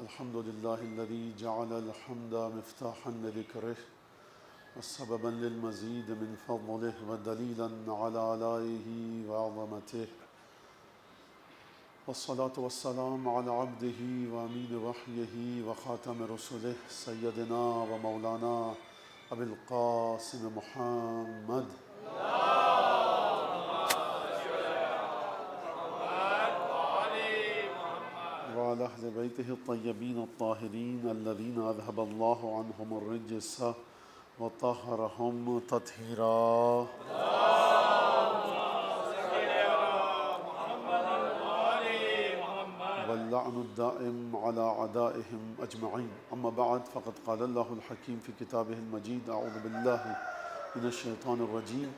الحمد لله الذي جعل الحمد مفتاحا لذكره وسببا للمزيد من فضله ودليلا على آلائه وعظمته، والصلاة والسلام على عبده وأمين وحيه وخاتم رسله سيدنا ومولانا أبي القاسم محمد وعلى أهل بيته الطيبين الطاهرين الذين أذهب الله عنهم الرجس وطهرهم تطهيرا. واللعن الدائم على أعدائهم أجمعين. أما بعد، فقد قال الله الحكيم في كتابه المجيد: أعوذ بالله من الشيطان الرجيم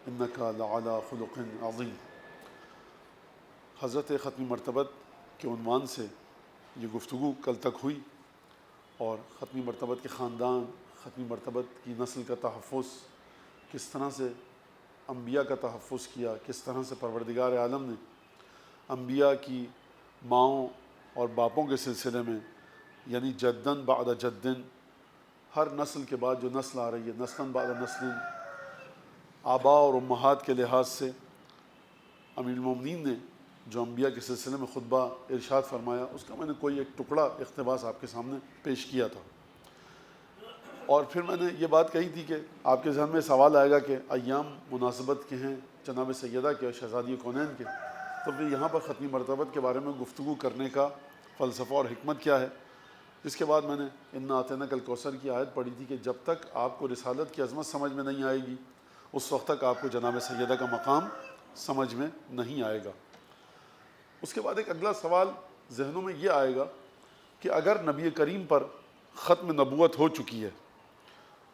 إنك لعلى خلق عظيم. حضرت ختمی مرتبت کے عنوان سے یہ گفتگو کل تک ہوئی، اور ختمی مرتبت کے خاندان، ختمی مرتبت کی نسل کا تحفظ، کس طرح سے انبیاء کا تحفظ کیا، کس طرح سے پروردگار عالم نے انبیاء کی ماؤں اور باپوں کے سلسلے میں، یعنی جدن بعد جدن، ہر نسل کے بعد جو نسل آ رہی ہے، نسلاً بعد نسل، آباء اور امہات کے لحاظ سے امیر المومنین نے جو انبیاء کے سلسلے میں خطبہ ارشاد فرمایا، اس کا میں نے کوئی ایک ٹکڑا اقتباس آپ کے سامنے پیش کیا تھا. اور پھر میں نے یہ بات کہی تھی کہ آپ کے ذہن میں سوال آئے گا کہ ایام مناسبت کے ہیں جناب سیدہ کے اور شہزادی کونین کے، تو پھر یہاں پر ختمی مرتبت کے بارے میں گفتگو کرنے کا فلسفہ اور حکمت کیا ہے. اس کے بعد میں نے انا اعطیناک الکوثر کی آیت پڑھی تھی کہ جب تک آپ کو رسالت کی عظمت سمجھ میں نہیں آئے گی، اس وقت تک آپ کو جناب سیدہ کا مقام سمجھ میں نہیں آئے گا. اس کے بعد ایک اگلا سوال ذہنوں میں یہ آئے گا کہ اگر نبی کریم پر ختم نبوت ہو چکی ہے،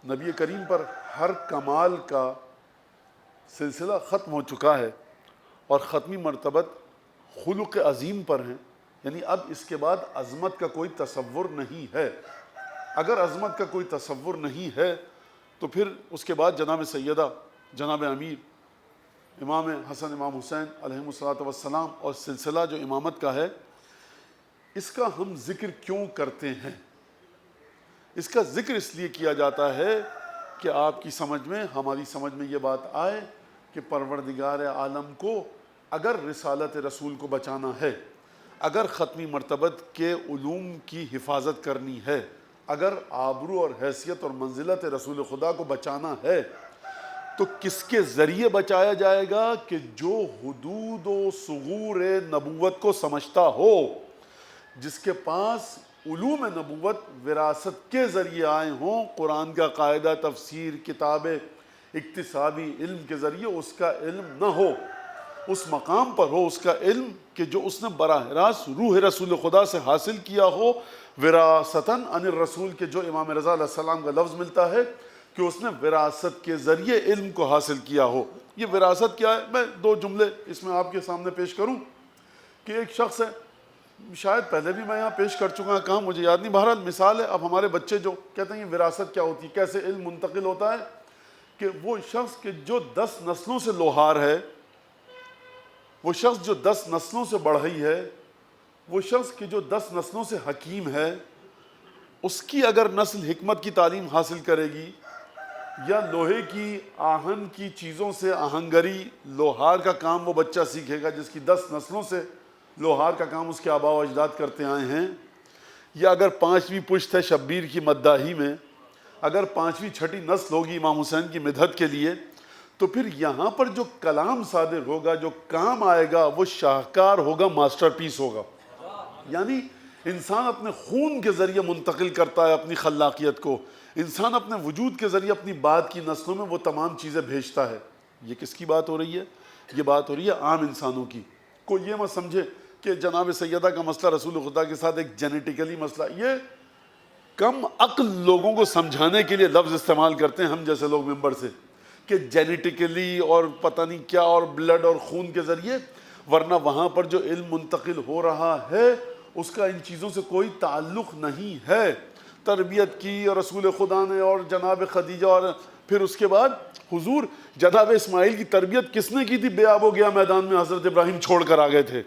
نبی کریم پر ہر کمال کا سلسلہ ختم ہو چکا ہے، اور ختمی مرتبت خلق عظیم پر ہیں، یعنی اب اس کے بعد عظمت کا کوئی تصور نہیں ہے. اگر عظمت کا کوئی تصور نہیں ہے تو پھر اس کے بعد جناب سیدہ، جناب امیر، امام حسن، امام حسین علیہم الصلوۃ والسلام اور سلسلہ جو امامت کا ہے، اس کا ہم ذکر کیوں کرتے ہیں؟ اس کا ذکر اس لیے کیا جاتا ہے کہ آپ کی سمجھ میں، ہماری سمجھ میں یہ بات آئے کہ پروردگار عالم کو اگر رسالت رسول کو بچانا ہے، اگر ختمی مرتبت کے علوم کی حفاظت کرنی ہے، اگر آبرو اور حیثیت اور منزلت رسول خدا کو بچانا ہے، تو کس کے ذریعے بچایا جائے گا؟ کہ جو حدود و ثغور نبوت کو سمجھتا ہو، جس کے پاس علوم نبوت وراثت کے ذریعے آئے ہوں، قرآن کا قاعدہ، تفسیر، کتاب اکتسابی علم کے ذریعے اس کا علم نہ ہو، اس مقام پر ہو اس کا علم کہ جو اس نے براہ راست روح رسول خدا سے حاصل کیا ہو، وراثتاً عن الرسول کے جو امام رضا علیہ السلام کا لفظ ملتا ہے کہ اس نے وراثت کے ذریعے علم کو حاصل کیا ہو. یہ وراثت کیا ہے؟ میں دو جملے اس میں آپ کے سامنے پیش کروں کہ ایک شخص ہے، شاید پہلے بھی میں یہاں پیش کر چکا ہوں، کہاں مجھے یاد نہیں، بہرحال مثال ہے. اب ہمارے بچے جو کہتے ہیں یہ وراثت کیا ہوتی ہے، کیسے علم منتقل ہوتا ہے، کہ وہ شخص کہ جو 10 نسلوں سے لوہار ہے، وہ شخص جو 10 نسلوں سے بڑھئی ہے، وہ شخص کہ جو 10 نسلوں سے حکیم ہے، اس کی اگر نسل حکمت کی تعلیم حاصل کرے گی، یا لوہے کی آہن کی چیزوں سے آہنگری، لوہار کا کام وہ بچہ سیکھے گا جس کی 10 نسلوں سے لوہار کا کام اس کے آباء و اجداد کرتے آئے ہیں، یا اگر 5ویں پشت ہے شبیر کی مداحی میں، اگر 5ویں 6ٹھی نسل ہوگی امام حسین کی مدحت کے لیے، تو پھر یہاں پر جو کلام صادر ہوگا، جو کام آئے گا، وہ شاہکار ہوگا، ماسٹر پیس ہوگا. یعنی انسان اپنے خون کے ذریعے منتقل کرتا ہے اپنی خلاقیت کو، انسان اپنے وجود کے ذریعے اپنی بات کی نسلوں میں وہ تمام چیزیں بھیجتا ہے. یہ کس کی بات ہو رہی ہے؟ یہ بات ہو رہی ہے عام انسانوں کی. کوئی یہ مت سمجھے کہ جناب سیدہ کا مسئلہ رسول خدا کے ساتھ ایک جینیٹیکلی مسئلہ، یہ کم عقل لوگوں کو سمجھانے کے لیے لفظ استعمال کرتے ہیں ہم جیسے لوگ ممبر سے، کہ جینیٹیکلی اور پتہ نہیں کیا اور بلڈ اور خون کے ذریعے، ورنہ وہاں پر جو علم منتقل ہو رہا ہے اس کا ان چیزوں سے کوئی تعلق نہیں ہے. تربیت کی اور رسول خدا نے، اور جناب خدیجہ، اور پھر اس کے بعد حضور جناب اسماعیل کی تربیت کس نے کی تھی؟ بے آب و گیا میدان میں حضرت ابراہیم چھوڑ کر آ گئے تھے.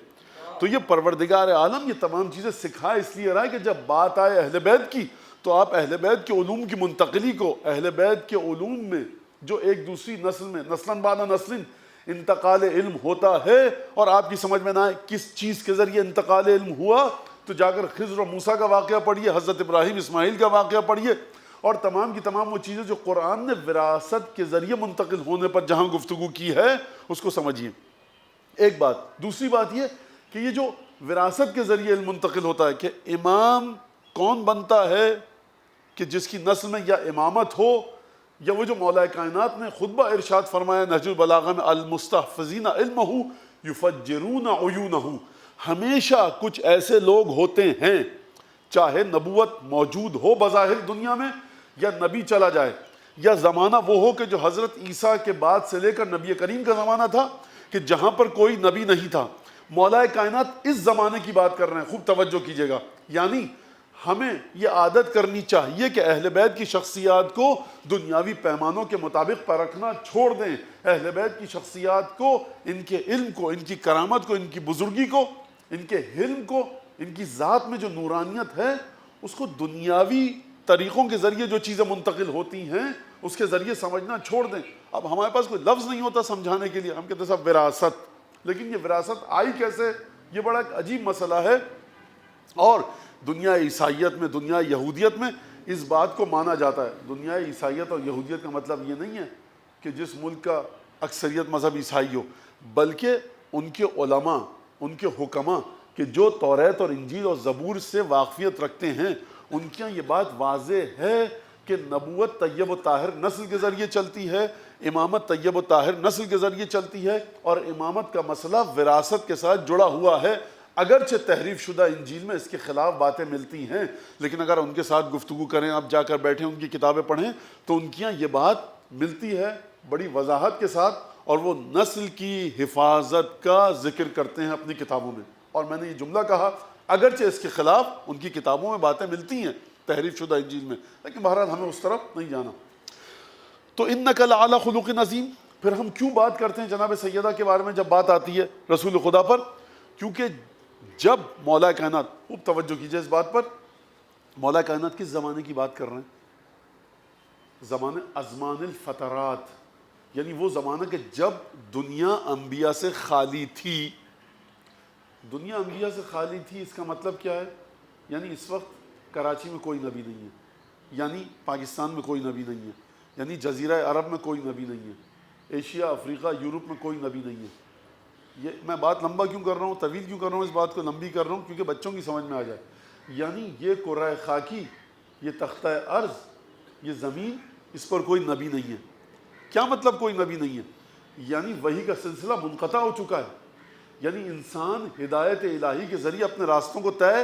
تو یہ پروردگار عالم یہ تمام چیزیں سکھا اس لیے رہا ہے کہ جب بات آئے اہل بیت کی تو آپ اہل بیت کے علوم کی منتقلی کو، اہل بیت کے علوم میں جو ایک دوسری نسل میں نسلاً بعد نسل انتقال علم ہوتا ہے، اور آپ کی سمجھ میں نہ آئے کس چیز کے ذریعے انتقال علم ہوا، تو جا کر خضر و موسیٰ کا واقعہ پڑھیے، حضرت ابراہیم اسماعیل کا واقعہ پڑھیے، اور تمام کی تمام وہ چیزیں جو قرآن نے وراثت کے ذریعے منتقل ہونے پر جہاں گفتگو کی ہے اس کو سمجھیے۔ ایک بات، دوسری بات یہ کہ یہ جو وراثت کے ذریعے علم منتقل ہوتا ہے کہ امام کون بنتا ہے کہ جس کی نسل میں یا امامت ہو، یا وہ جو مولا کائنات نے خطبہ ارشاد فرمایا نہج البلاغہ میں المستحفظین علمہ یفجرون عیونہ، ہمیشہ کچھ ایسے لوگ ہوتے ہیں چاہے نبوت موجود ہو بظاہر دنیا میں یا نبی چلا جائے یا زمانہ وہ ہو کہ جو حضرت عیسیٰ کے بعد سے لے کر نبی کریم کا زمانہ تھا کہ جہاں پر کوئی نبی نہیں تھا، مولا کائنات اس زمانے کی بات کر رہے ہیں، خوب توجہ کیجئے گا۔ یعنی ہمیں یہ عادت کرنی چاہیے کہ اہل بیت کی شخصیات کو دنیاوی پیمانوں کے مطابق پرکھنا چھوڑ دیں، اہل بیت کی شخصیات کو، ان کے علم کو، ان کی کرامت کو، ان کی بزرگی کو، ان کے حلم کو، ان کی ذات میں جو نورانیت ہے اس کو دنیاوی طریقوں کے ذریعے جو چیزیں منتقل ہوتی ہیں اس کے ذریعے سمجھنا چھوڑ دیں۔ اب ہمارے پاس کوئی لفظ نہیں ہوتا سمجھانے کے لیے، ہم کہتے ہیں صاحب وراثت، لیکن یہ وراثت آئی کیسے، یہ بڑا ایک عجیب مسئلہ ہے۔ اور دنیا عیسائیت میں، دنیا یہودیت میں اس بات کو مانا جاتا ہے۔ دنیا عیسائیت اور یہودیت کا مطلب یہ نہیں ہے کہ جس ملک کا اکثریت مذہب عیسائی ہو، بلکہ ان کے علماء، ان کے حکماء کہ جو توریت اور انجیل اور زبور سے واقفیت رکھتے ہیں، ان کے یہ بات واضح ہے کہ نبوت طیب و طاہر نسل کے ذریعے چلتی ہے، امامت طیب و طاہر نسل کے ذریعے چلتی ہے، اور امامت کا مسئلہ وراثت کے ساتھ جڑا ہوا ہے۔ اگرچہ تحریف شدہ انجیل میں اس کے خلاف باتیں ملتی ہیں، لیکن اگر ان کے ساتھ گفتگو کریں، آپ جا کر بیٹھیں ان کی کتابیں پڑھیں تو ان کی یہ بات ملتی ہے بڑی وضاحت کے ساتھ، اور وہ نسل کی حفاظت کا ذکر کرتے ہیں اپنی کتابوں میں۔ اور میں نے یہ جملہ کہا اگرچہ اس کے خلاف ان کی کتابوں میں باتیں ملتی ہیں تحریف شدہ انجیل میں، لیکن بہرحال ہمیں اس طرف نہیں جانا۔ تو انک لعلی خلق عظیم، پھر ہم کیوں بات کرتے ہیں جناب سیدہ کے بارے میں جب بات آتی ہے رسول خدا پر؟ کیونکہ جب مولا کائنات، خوب توجہ کیجئے اس بات پر، مولا کائنات کس زمانے کی بات کر رہے ہیں؟ زمانے ازمان الفترات، یعنی وہ زمانہ کہ جب دنیا انبیاء سے خالی تھی۔ دنیا انبیاء سے خالی تھی، اس کا مطلب کیا ہے؟ یعنی اس وقت کراچی میں کوئی نبی نہیں ہے، یعنی پاکستان میں کوئی نبی نہیں ہے، یعنی جزیرہ عرب میں کوئی نبی نہیں ہے، ایشیا، افریقہ، یورپ میں کوئی نبی نہیں ہے۔ یہ میں بات لمبا کیوں کر رہا ہوں، طویل کیوں کر رہا ہوں، اس بات کو لمبی کر رہا ہوں کیونکہ بچوں کی سمجھ میں آ جائے۔ یعنی یہ کرۂ خاکی، یہ تختہ ارض، یہ زمین، اس پر کوئی نبی نہیں ہے۔ کیا مطلب کوئی نبی نہیں ہے؟ یعنی وحی کا سلسلہ منقطع ہو چکا ہے، یعنی انسان ہدایت الہی کے ذریعے اپنے راستوں کو طے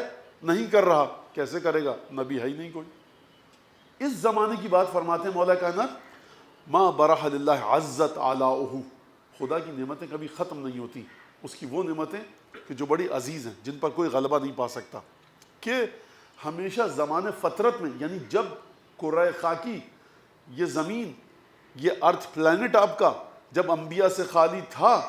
نہیں کر رہا، کیسے کرے گا؟ نبی ہے ہی نہیں کوئی۔ اس زمانے کی بات فرماتے ہیں مولا کائنات، ما برح للہ عزت آلاؤہ، خدا کی نعمتیں کبھی ختم نہیں ہوتی، اس کی وہ نعمتیں کہ جو بڑی عزیز ہیں، جن پر کوئی غلبہ نہیں پا سکتا، کہ ہمیشہ زمان فطرت میں، یعنی جب کرۂ خاکی، یہ زمین، یہ ارتھ پلانٹ آپ کا جب انبیاء سے خالی تھا،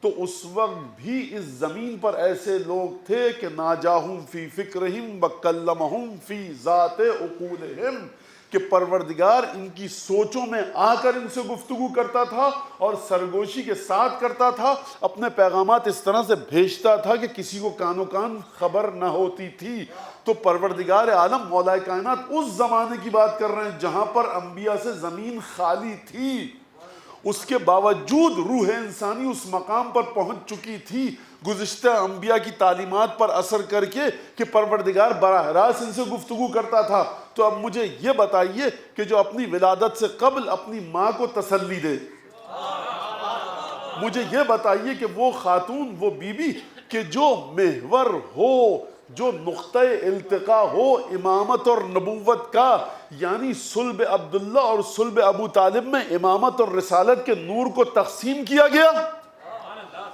تو اس وقت بھی اس زمین پر ایسے لوگ تھے کہ ناجاہم فی فکرہم وکلمہم فی ذات عقولہم، کہ پروردگار ان کی سوچوں میں آ کر ان سے گفتگو کرتا تھا اور سرگوشی کے ساتھ کرتا تھا، اپنے پیغامات اس طرح سے بھیجتا تھا کہ کسی کو کانو کان خبر نہ ہوتی تھی۔ تو پروردگار عالم مولا کائنات اس زمانے کی بات کر رہے ہیں جہاں پر انبیاء سے زمین خالی تھی، اس کے باوجود روح انسانی اس مقام پر پہنچ چکی تھی گزشتہ انبیاء کی تعلیمات پر اثر کر کے کہ پروردگار براہ راست ان سے گفتگو کرتا تھا۔ تو اب مجھے یہ بتائیے کہ جو اپنی ولادت سے قبل اپنی ماں کو تسلی دے، مجھے یہ بتائیے کہ وہ خاتون، وہ بی بی کہ جو محور ہو، جو نقطہ التقاء ہو امامت اور نبوت کا، یعنی صلب عبداللہ اور صلب ابو طالب میں امامت اور رسالت کے نور کو تقسیم کیا گیا،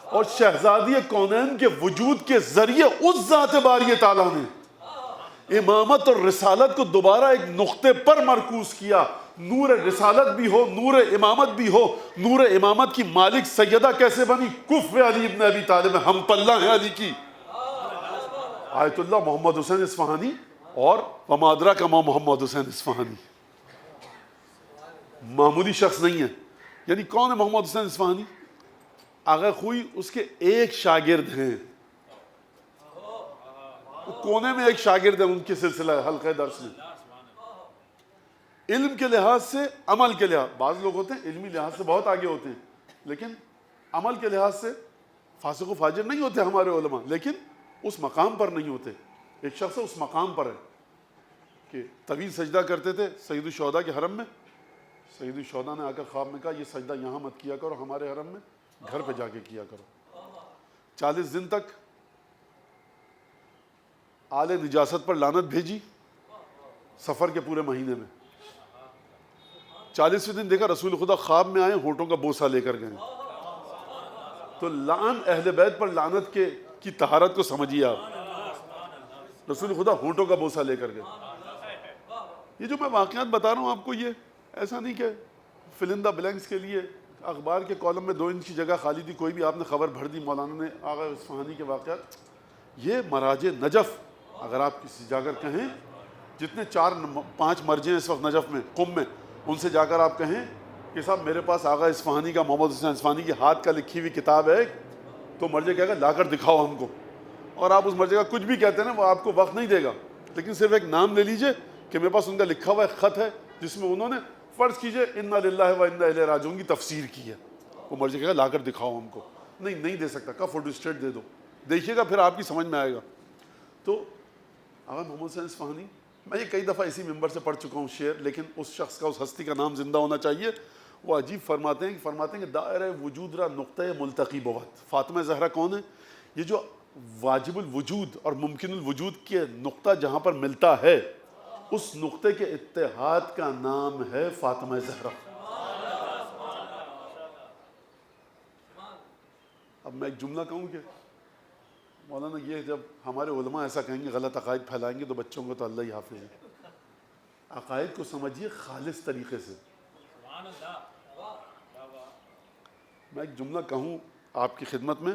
اور شہزادی کونین کے وجود کے ذریعے اس ذات باری تعالیٰ نے امامت اور رسالت کو دوبارہ ایک نقطے پر مرکوز کیا۔ نور رسالت بھی ہو، نور امامت بھی ہو۔ نور امامت کی مالک سیدہ کیسے بنی؟ کف علی ابن ابی طالب، ہم پلہ ہیں علی کی۔ آیت اللہ محمد حسین اصفہانی اور وما ادراک ما محمد حسین اصفہانی، معمولی شخص نہیں ہے. یعنی کون ہے محمد حسین اصفہانی؟ آغا خوئی اس کے ایک شاگرد ہیں، وہ کونے میں ایک شاگرد ہے ان کے سلسلہ حلقہ درس میں. علم کے لحاظ سے، عمل کے لحاظ، بعض لوگ ہوتے ہیں علمی لحاظ سے بہت آگے ہوتے ہیں لیکن عمل کے لحاظ سے فاسق و فاجر نہیں ہوتے ہمارے علماء، لیکن اس مقام پر نہیں ہوتے. ایک شخص اس مقام پر ہے کہ طویل سجدہ کرتے تھے سید الشہداء کے حرم میں. سید الشہداء نے آ کر خواب میں کہا یہ سجدہ یہاں مت کیا کرو، ہمارے حرم میں گھر پہ جا کے کیا کرو. 40 دن تک آل نجاست پر لعنت بھیجی سفر کے پورے مہینے میں. 40ویں دن دیکھا رسول خدا خواب میں آئے، ہونٹوں کا بوسہ لے کر گئے. تو لعن اہل بیت پر لعنت کی طہارت کو سمجھیے آپ. رسول خدا ہونٹوں کا بوسہ لے کر گئے. یہ جو میں واقعات بتا رہا ہوں آپ کو، یہ ایسا نہیں کہ فل ان دا بلینکس کے لیے اخبار کے کالم میں 2 انچ کی جگہ خالی تھی کوئی بھی آپ نے خبر بھر دی مولانا نے آغا اصفہانی کے واقعات. یہ مراجع نجف اگر آپ کسی جا کر کہیں، جتنے 4-5 مرجع ہیں اس وقت نجف میں قم میں، ان سے جا کر آپ کہیں کہ صاحب میرے پاس آغا اصفہانی کا، محمد حسین اصفہانی کی ہاتھ کا لکھی ہوئی کتاب ہے، تو مرجع کہے گا لا کر دکھاؤ ہم کو. اور آپ اس مرجع کا کچھ بھی کہتے ہیں نا وہ آپ کو وقت نہیں دے گا، لیکن صرف ایک نام لے لیجئے کہ میرے پاس ان کا لکھا ہوا ایک خط ہے جس میں انہوں نے فرض کیجئے انا للہ و انا الیہ راجعون کی تفسیر کی ہے. وہ مرجع کہے گا لا کر دکھاؤ ہم کو. نہیں دے سکتا. کا فوٹو اسٹیٹ دے دو، دیکھیے گا پھر آپ کی سمجھ میں آئے گا. تو آغا محمد حسین اصفہانی، میں یہ کئی دفعہ اسی ممبر سے پڑھ چکا ہوں شعر، لیکن اس شخص کا، اس ہستی کا نام زندہ ہونا چاہیے. وہ عجیب فرماتے ہیں کہ دائرہ وجود را نقطہ ملتقی بود. فاطمہ زہرا کون ہے؟ یہ جو واجب الوجود اور ممکن الوجود کے نقطہ جہاں پر ملتا ہے، اس نقطے کے اتحاد کا نام ہے فاطمہ زہرا. اب میں ایک جملہ کہوں کہ مولانا یہ جب ہمارے علماء ایسا کہیں گے غلط عقائد پھیلائیں گے تو بچوں کو تو اللہ ہی حافظ ہے. عقائد کو سمجھیے خالص طریقے سے. میں ایک جملہ کہوں آپ کی خدمت میں،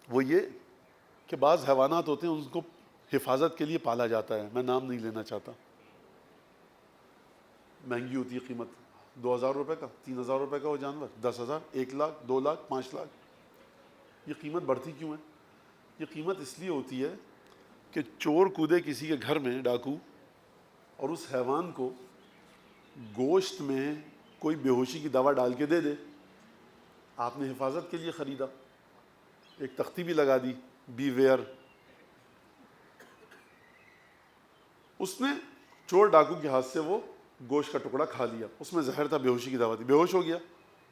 وہ یہ کہ بعض حیوانات ہوتے ہیں ان کو حفاظت کے لیے پالا جاتا ہے. میں نام نہیں لینا چاہتا. مہنگی ہوتی ہے قیمت، 2000 روپے کا، 3000 روپے کا وہ جانور، 10,000، 1 لاکھ، 2 لاکھ، 5 لاکھ. یہ قیمت بڑھتی کیوں ہے؟ یہ قیمت اس لیے ہوتی ہے کہ چور کودے کسی کے گھر میں، ڈاکو، اور اس حیوان کو گوشت میں کوئی بے ہوشی کی دوا ڈال کے دے دے. آپ نے حفاظت کے لیے خریدا، ایک تختی بھی لگا دی بی ویئر. اس نے چور ڈاکو کے ہاتھ سے وہ گوشت کا ٹکڑا کھا لیا، اس میں زہر تھا، بے ہوشی کی دوا تھی، بے ہوش ہو گیا.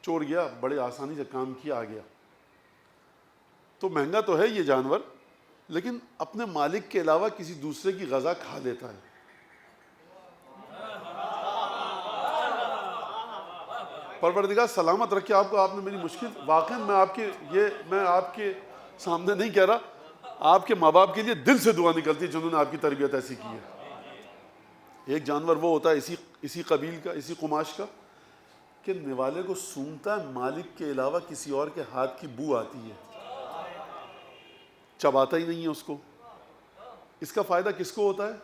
چور گیا، بڑے آسانی سے کام کیا، آ گیا. تو مہنگا تو ہے یہ جانور، لیکن اپنے مالک کے علاوہ کسی دوسرے کی غذا کھا لیتا ہے. پروردگار سلامت رکھے آپ کو. آپ نے میری مشکل، واقعا میں آپ کے سامنے نہیں کہہ رہا، آپ کے ماں باپ کے لیے دل سے دعا نکلتی ہے جنہوں نے آپ کی تربیت ایسی کی ہے. ایک جانور وہ ہوتا ہے اسی قبیل کا، اسی قماش کا، کہ نوالے کو سونگتا ہے، مالک کے علاوہ کسی اور کے ہاتھ کی بو آتی ہے، چباتا ہی نہیں ہے اس کو. اس کا فائدہ کس کو ہوتا ہے؟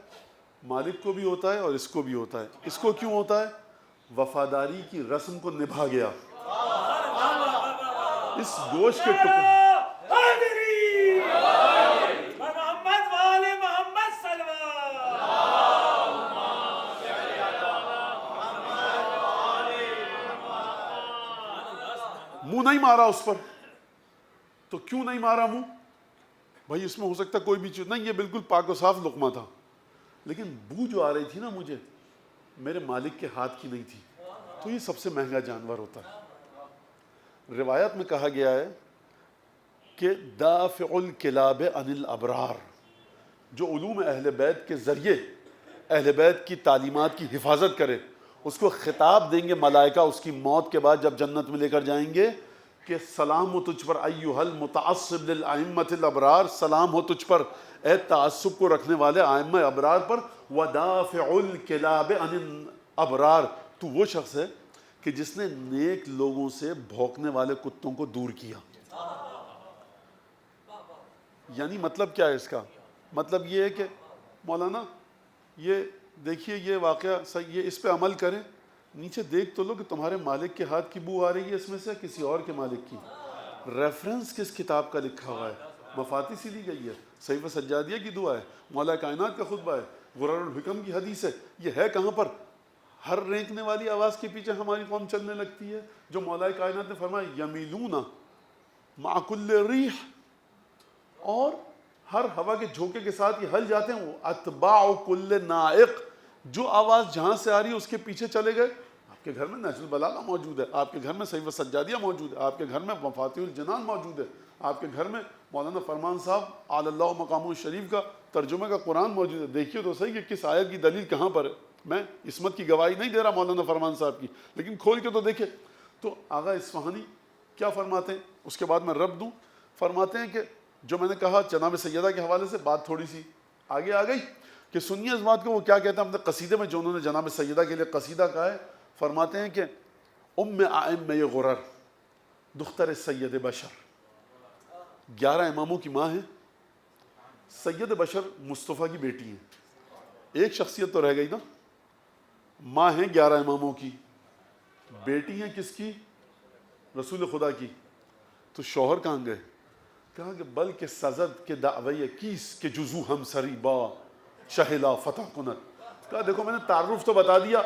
مالک کو بھی ہوتا ہے اور اس کو بھی ہوتا ہے. اس کو کیوں ہوتا ہے؟ وفاداری کی رسم کو نبھا گیا. اس گوشت کے ٹکڑے منہ نہیں مارا اس پر. تو کیوں نہیں مارا منہ؟ بھائی اس میں ہو سکتا کوئی بھی چیز نہیں، یہ بالکل پاک و صاف لقمہ تھا، لیکن بو جو آ رہی تھی نا مجھے، میرے مالک کے ہاتھ کی نہیں تھی. تو یہ سب سے مہنگا جانور ہوتا ہے. روایت میں کہا گیا ہے کہ دافع الکلاب عن الابرار، جو علوم اہل بیت کے ذریعے اہل بیت کی تعلیمات کی حفاظت کرے، اس کو خطاب دیں گے ملائکہ اس کی موت کے بعد جب جنت میں لے کر جائیں گے کہ سلام ہو تجھ پر ایھا المتعصب للائمۃ الابرار، سلام ہو تجھ پر اے تعصب کو رکھنے والے ائمہ ابرار پر. ودافع الکلاب عن الابرار، تو وہ شخص ہے کہ جس نے نیک لوگوں سے بھونکنے والے کتوں کو دور کیا. یعنی مطلب کیا ہے اس کا؟ مطلب یہ ہے کہ مولانا یہ دیکھیے یہ واقعہ یہ اس پہ عمل کریں، نیچے دیکھ تو لو کہ تمہارے مالک کے ہاتھ کی بو آ رہی ہے اس میں سے کسی اور کے مالک کی، ریفرنس کس کتاب کا لکھا ہوا ہے، مفاتی سی لی گئی ہے، صحیفہ سجادیہ کی دعا ہے، مولا کائنات کا خطبہ ہے، غرر الحکم کی حدیث ہے، یہ ہے کہاں پر؟ ہر رینکنے والی آواز کے پیچھے ہماری قوم چلنے لگتی ہے، جو مولا کائنات نے فرمایا یمیلون مع کل ریح، اور ہر ہوا کے جھونکے کے ساتھ یہ ہل جاتے ہیں، وہ اتباع کل نائق، جو آواز جہاں سے آ رہی ہے اس کے پیچھے چلے گئے۔ آپ کے گھر میں نہج البلاغہ موجود ہے، آپ کے گھر میں صحیفہ سجادیہ موجود ہے، آپ کے گھر میں مفاتیح الجنان موجود ہے، آپ کے گھر میں مولانا فرمان صاحب علی اللہ مقامہ الشریف کا ترجمے کا قرآن موجود ہے۔ دیکھیے تو صحیح کہ کس آیت کی دلیل کہاں پر ہے۔ میں عصمت کی گواہی نہیں دے رہا مولانا فرمان صاحب کی، لیکن کھول کے تو دیکھیں۔ تو آغا اصفہانی کیا فرماتے ہیں، اس کے بعد میں رب دوں، فرماتے ہیں کہ جو میں نے کہا جناب سیدہ کے حوالے سے بات تھوڑی سی آگے آ گئی کہ سنیے اس بات کو، وہ کیا کہتے ہیں اپنے قصیدے میں جو انہوں نے جناب سیدہ کے لیے قصیدہ کہا ہے، فرماتے ہیں کہ ام ائمہ غرر دختر سید بشر، 11 اماموں کی ماں ہے، سید بشر مصطفیٰ کی بیٹی ہیں، ایک شخصیت تو رہ گئی نا، ماں ہیں 11 اماموں کی، بیٹی ہیں کس کی؟ رسول خدا کی، تو شوہر کہاں گئے؟ کہا کہ بلکہ سزد کے دعوی کیس کے جزو ہم سری با شہلا فتح کنت۔ کہا دیکھو میں نے تعارف تو بتا دیا،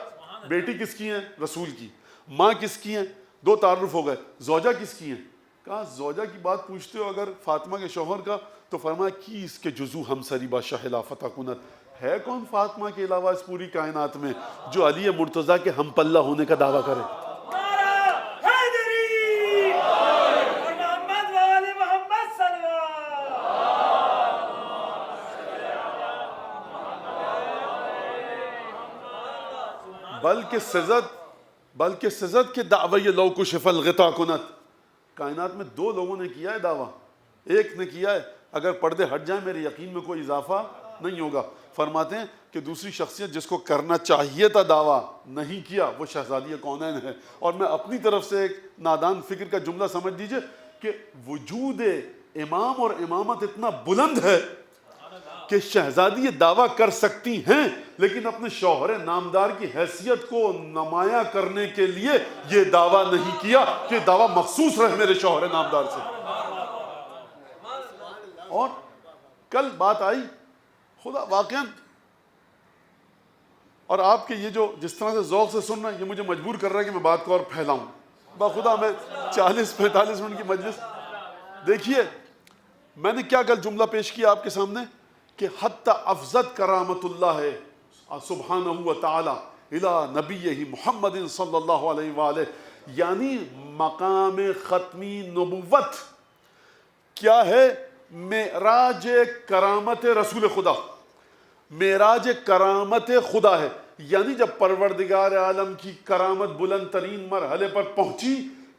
بیٹی کس کی ہیں؟ رسول کی، ماں کس کی ہیں؟ 2 تعارف ہو گئے، زوجہ کس کی ہیں؟ کہا زوجہ کی بات پوچھتے ہو اگر فاطمہ کے شوہر کا، تو فرمایا کیس کے جزو ہم سری با شہلا فتح کنت، ہے کون فاطمہ کے علاوہ اس پوری کائنات میں جو علی مرتضیٰ کے ہم پلہ ہونے کا دعویٰ کرے؟ بلکہ سزد کے دعوی لو کشف الغطا کنت، کائنات میں 2 لوگوں نے کیا ہے دعویٰ، ایک نے کیا ہے اگر پردے ہٹ جائیں میرے یقین میں کوئی اضافہ نہیں ہوگا۔ فرماتے ہیں کہ دوسری شخصیت جس کو کرنا چاہیے تھا دعویٰ نہیں کیا، وہ شہزادی کونین ہے۔ اور میں اپنی طرف سے ایک نادان فکر کا جملہ سمجھ لیجئے کہ وجود امام اور امامت اتنا بلند ہے کہ شہزادی یہ دعویٰ کر سکتی ہیں، لیکن اپنے شوہر نامدار کی حیثیت کو نمایاں کرنے کے لیے یہ دعویٰ نہیں کیا کہ دعویٰ مخصوص رہے میرے شوہر نامدار سے۔ اور کل بات آئی خدا واقعاً، اور آپ کے یہ جو جس طرح سے ذوق سے سننا یہ مجھے مجبور کر رہا ہے کہ میں بات کو اور پھیلاؤں، بخدا میں 40-45 منٹ کی مجلس۔ دیکھیے میں نے کیا کل جملہ پیش کیا آپ کے سامنے کہ حتی افضت کرامت اللہ سبحانہ و تعالی الی نبیہ محمد صلی اللہ علیہ وآلہ، یعنی مقام ختمی نبوت کیا ہے؟ معراج کرامت رسول خدا، معراج کرامت خدا ہے، یعنی جب پروردگار عالم کی کرامت بلند ترین مرحلے پر پہنچی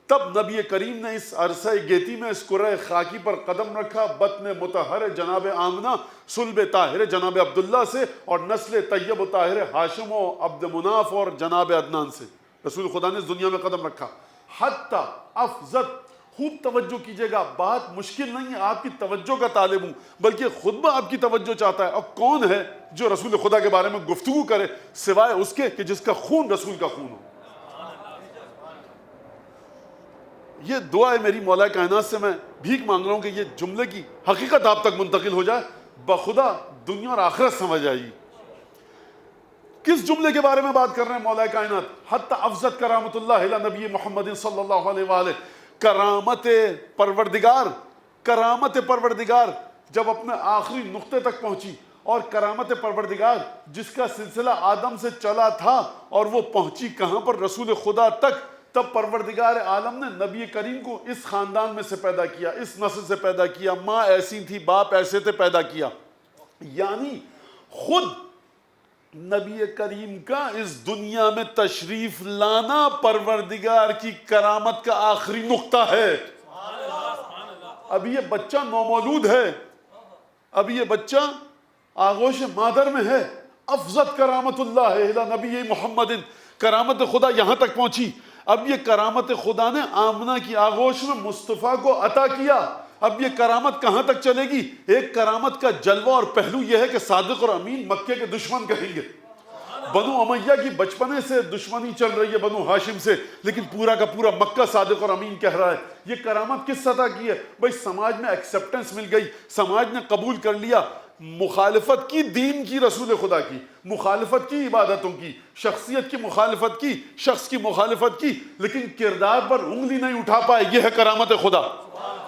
تب نبی کریم نے اس عرصہ گیتی میں اس کرۂ خاکی پر قدم رکھا، بطن مطہر جناب آمنہ، صلب طاہر جناب عبداللہ سے، اور نسل طیب و طاہر ہاشم و عبد مناف اور جناب عدنان سے رسول خدا نے اس دنیا میں قدم رکھا۔ حتی افضت، خوب توجہ کیجئے گا، بات مشکل نہیں ہے، آپ کی توجہ کا طالب ہوں، بلکہ خطبہ آپ کی توجہ چاہتا ہے۔ اور کون ہے جو رسول خدا کے بارے میں گفتگو کرے سوائے اس کے کہ جس کا خون رسول کا خون ہو؟ یہ دعا ہے میری مولا کائنات سے، میں بھیک مانگ رہا ہوں کہ یہ جملے کی حقیقت آپ تک منتقل ہو جائے، بخدا دنیا اور آخرت سمجھ آئی۔ کس جملے کے بارے میں بات کر رہے ہیں مولا کائنات؟ حتی افضت کرامت اللہ الی نبی محمد صلی اللہ علیہ وآلہ، کرامت پروردگار، کرامت پروردگار جب اپنے آخری نقطے تک پہنچی، اور کرامت پروردگار جس کا سلسلہ آدم سے چلا تھا اور وہ پہنچی کہاں پر؟ رسول خدا تک۔ تب پروردگار عالم نے نبی کریم کو اس خاندان میں سے پیدا کیا، اس نسل سے پیدا کیا، ماں ایسی تھی باپ ایسے تھے، پیدا کیا، یعنی خود نبی کریم کا اس دنیا میں تشریف لانا پروردگار کی کرامت کا آخری نقطہ ہے۔ اب یہ بچہ نومولود ہے، اب یہ بچہ آغوش مادر میں ہے، افضت کرامت اللہ الی نبی محمد، کرامت خدا یہاں تک پہنچی۔ اب یہ کرامت خدا نے آمنہ کی آغوش میں مصطفیٰ کو عطا کیا، اب یہ کرامت کہاں تک چلے گی؟ ایک کرامت کا جلوہ اور پہلو یہ ہے کہ صادق اور امین مکے کے دشمن کہیں گے. بنو امیہ کی بچپنے سے دشمنی چل رہی ہے بنو ہاشم سے، لیکن پورا کا پورا مکہ صادق اور امین کہہ رہا ہے. یہ کرامت کس سطح کی ہے؟ بھائی سماج میں ایکسیپٹنس مل گئی، سماج نے قبول کر لیا. مخالفت کی دین کی، رسول خدا کی مخالفت کی، عبادتوں کی، شخصیت کی مخالفت کی، شخص کی مخالفت کی، لیکن کردار پر انگلی نہیں اٹھا پائے. یہ ہے کرامت خدا.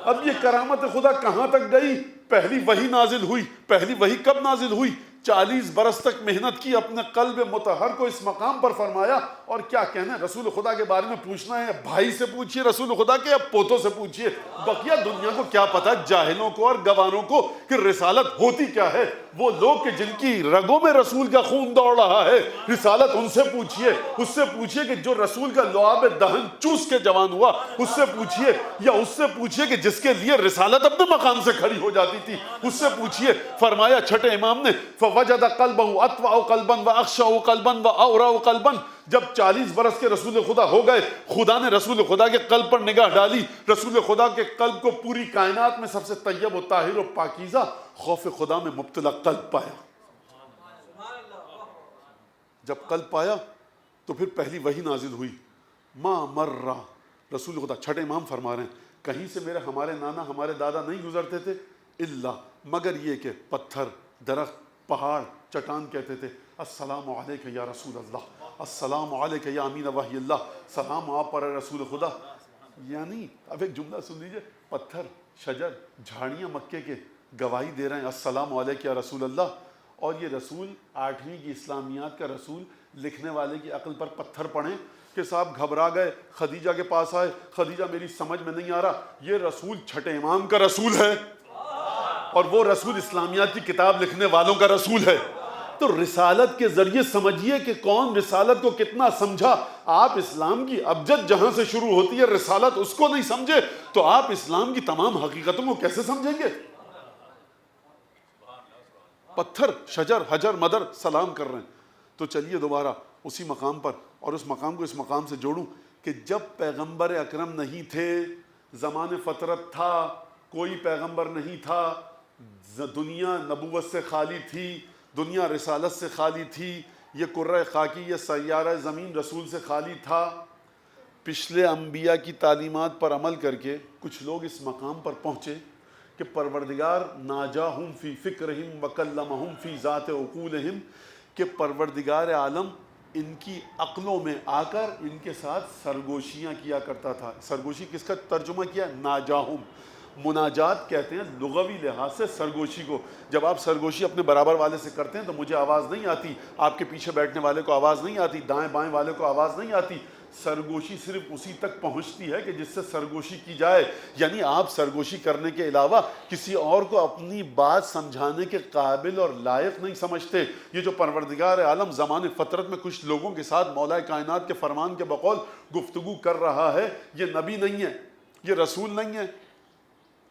اب یہ کرامت خدا کہاں تک گئی؟ پہلی وحی نازل ہوئی. پہلی وحی کب نازل ہوئی؟ 40 برس تک محنت کی، اپنے قلب مطہر کو اس مقام پر فرمایا. اور کیا کہنا ہے رسول خدا کے بارے میں؟ پوچھنا ہے بھائی سے پوچھئے رسول خدا کے، یا پوتوں سے پوچھئے. بقیہ دنیا کو کیا پتا، جاہلوں کو اور گوانوں کو، کہ رسالت ہوتی کیا ہے. وہ لوگ کہ جن کی رگوں میں رسول کا خون دوڑ رہا ہے، رسالت ان سے پوچھئے. اس سے پوچھئے کہ جو رسول کا لعاب دہن چوس کے جوان ہوا، اس سے پوچھئے. یا اس سے پوچھئے کہ جس کے لیے رسالت اپنے مقام سے کھڑی ہو جاتی تھی، اس سے پوچھئے. فرمایا چھٹے امام نے فوجد قلبه اطوع قلبا واخشع قلبا واورع قلبا. جب 40 برس کے رسول خدا ہو گئے، خدا نے رسول خدا کے قلب پر نگاہ ڈالی. رسول خدا کے قلب کو پوری کائنات میں سب سے طیب و طاہر و پاکیزہ خوف خدا میں مبتلا قلب پایا. جب قلب پایا تو پھر پہلی وحی نازل ہوئی. ما مرہ، رسول خدا چھٹے امام فرما رہے ہیں، کہیں سے ہمارے نانا ہمارے دادا نہیں گزرتے تھے الا مگر یہ کہ پتھر، درخت، پہاڑ، چٹان کہتے تھے السلام علیک یا رسول اللہ، السلام علیک یا امین وحی اللہ، سلام آپ پر رسول خدا. یعنی اب ایک جملہ سن لیجئے، پتھر، شجر، جھاڑیاں مکے کے گواہی دے رہے ہیں السلام علیک یا رسول اللہ. اور یہ رسول 8ویں کی اسلامیات کا رسول لکھنے والے کی عقل پر پتھر پڑیں کہ صاحب گھبرا گئے، خدیجہ کے پاس آئے، خدیجہ میری سمجھ میں نہیں آ رہا. یہ رسول چھٹے امام کا رسول ہے، اور وہ رسول اسلامیات کی کتاب لکھنے والوں کا رسول ہے. تو رسالت کے ذریعے سمجھیے کہ کون رسالت کو کتنا سمجھا. آپ اسلام کی ابجد جہاں سے شروع ہوتی ہے رسالت اس کو نہیں سمجھے تو آپ اسلام کی تمام حقیقتوں کو کیسے سمجھیں گے؟ پتھر، شجر، حجر، مدر سلام کر رہے ہیں. تو چلیے دوبارہ اسی مقام پر، اور اس مقام کو اس مقام سے جوڑوں کہ جب پیغمبر اکرم نہیں تھے، زمان فطرت تھا، کوئی پیغمبر نہیں تھا، دنیا نبوت سے خالی تھی، دنیا رسالت سے خالی تھی، یہ کرۂ خاکی، یہ سیارہ زمین رسول سے خالی تھا. پچھلے انبیاء کی تعلیمات پر عمل کر کے کچھ لوگ اس مقام پر پہنچے کہ پروردگار ناجاہم فی فکرہم وکلمہم فی ذات عقولہم، کہ پروردگار عالم ان کی عقلوں میں آ کر ان کے ساتھ سرگوشیاں کیا کرتا تھا. سرگوشی کس کا ترجمہ کیا؟ ناجاہم. مناجات کہتے ہیں لغوی لحاظ سے سرگوشی کو. جب آپ سرگوشی اپنے برابر والے سے کرتے ہیں تو مجھے آواز نہیں آتی، آپ کے پیچھے بیٹھنے والے کو آواز نہیں آتی، دائیں بائیں والے کو آواز نہیں آتی. سرگوشی صرف اسی تک پہنچتی ہے کہ جس سے سرگوشی کی جائے. یعنی آپ سرگوشی کرنے کے علاوہ کسی اور کو اپنی بات سمجھانے کے قابل اور لائق نہیں سمجھتے. یہ جو پروردگار عالم زمان فطرت میں کچھ لوگوں کے ساتھ مولا کائنات کے فرمان کے بقول گفتگو کر رہا ہے، یہ نبی نہیں ہے، یہ رسول نہیں ہے،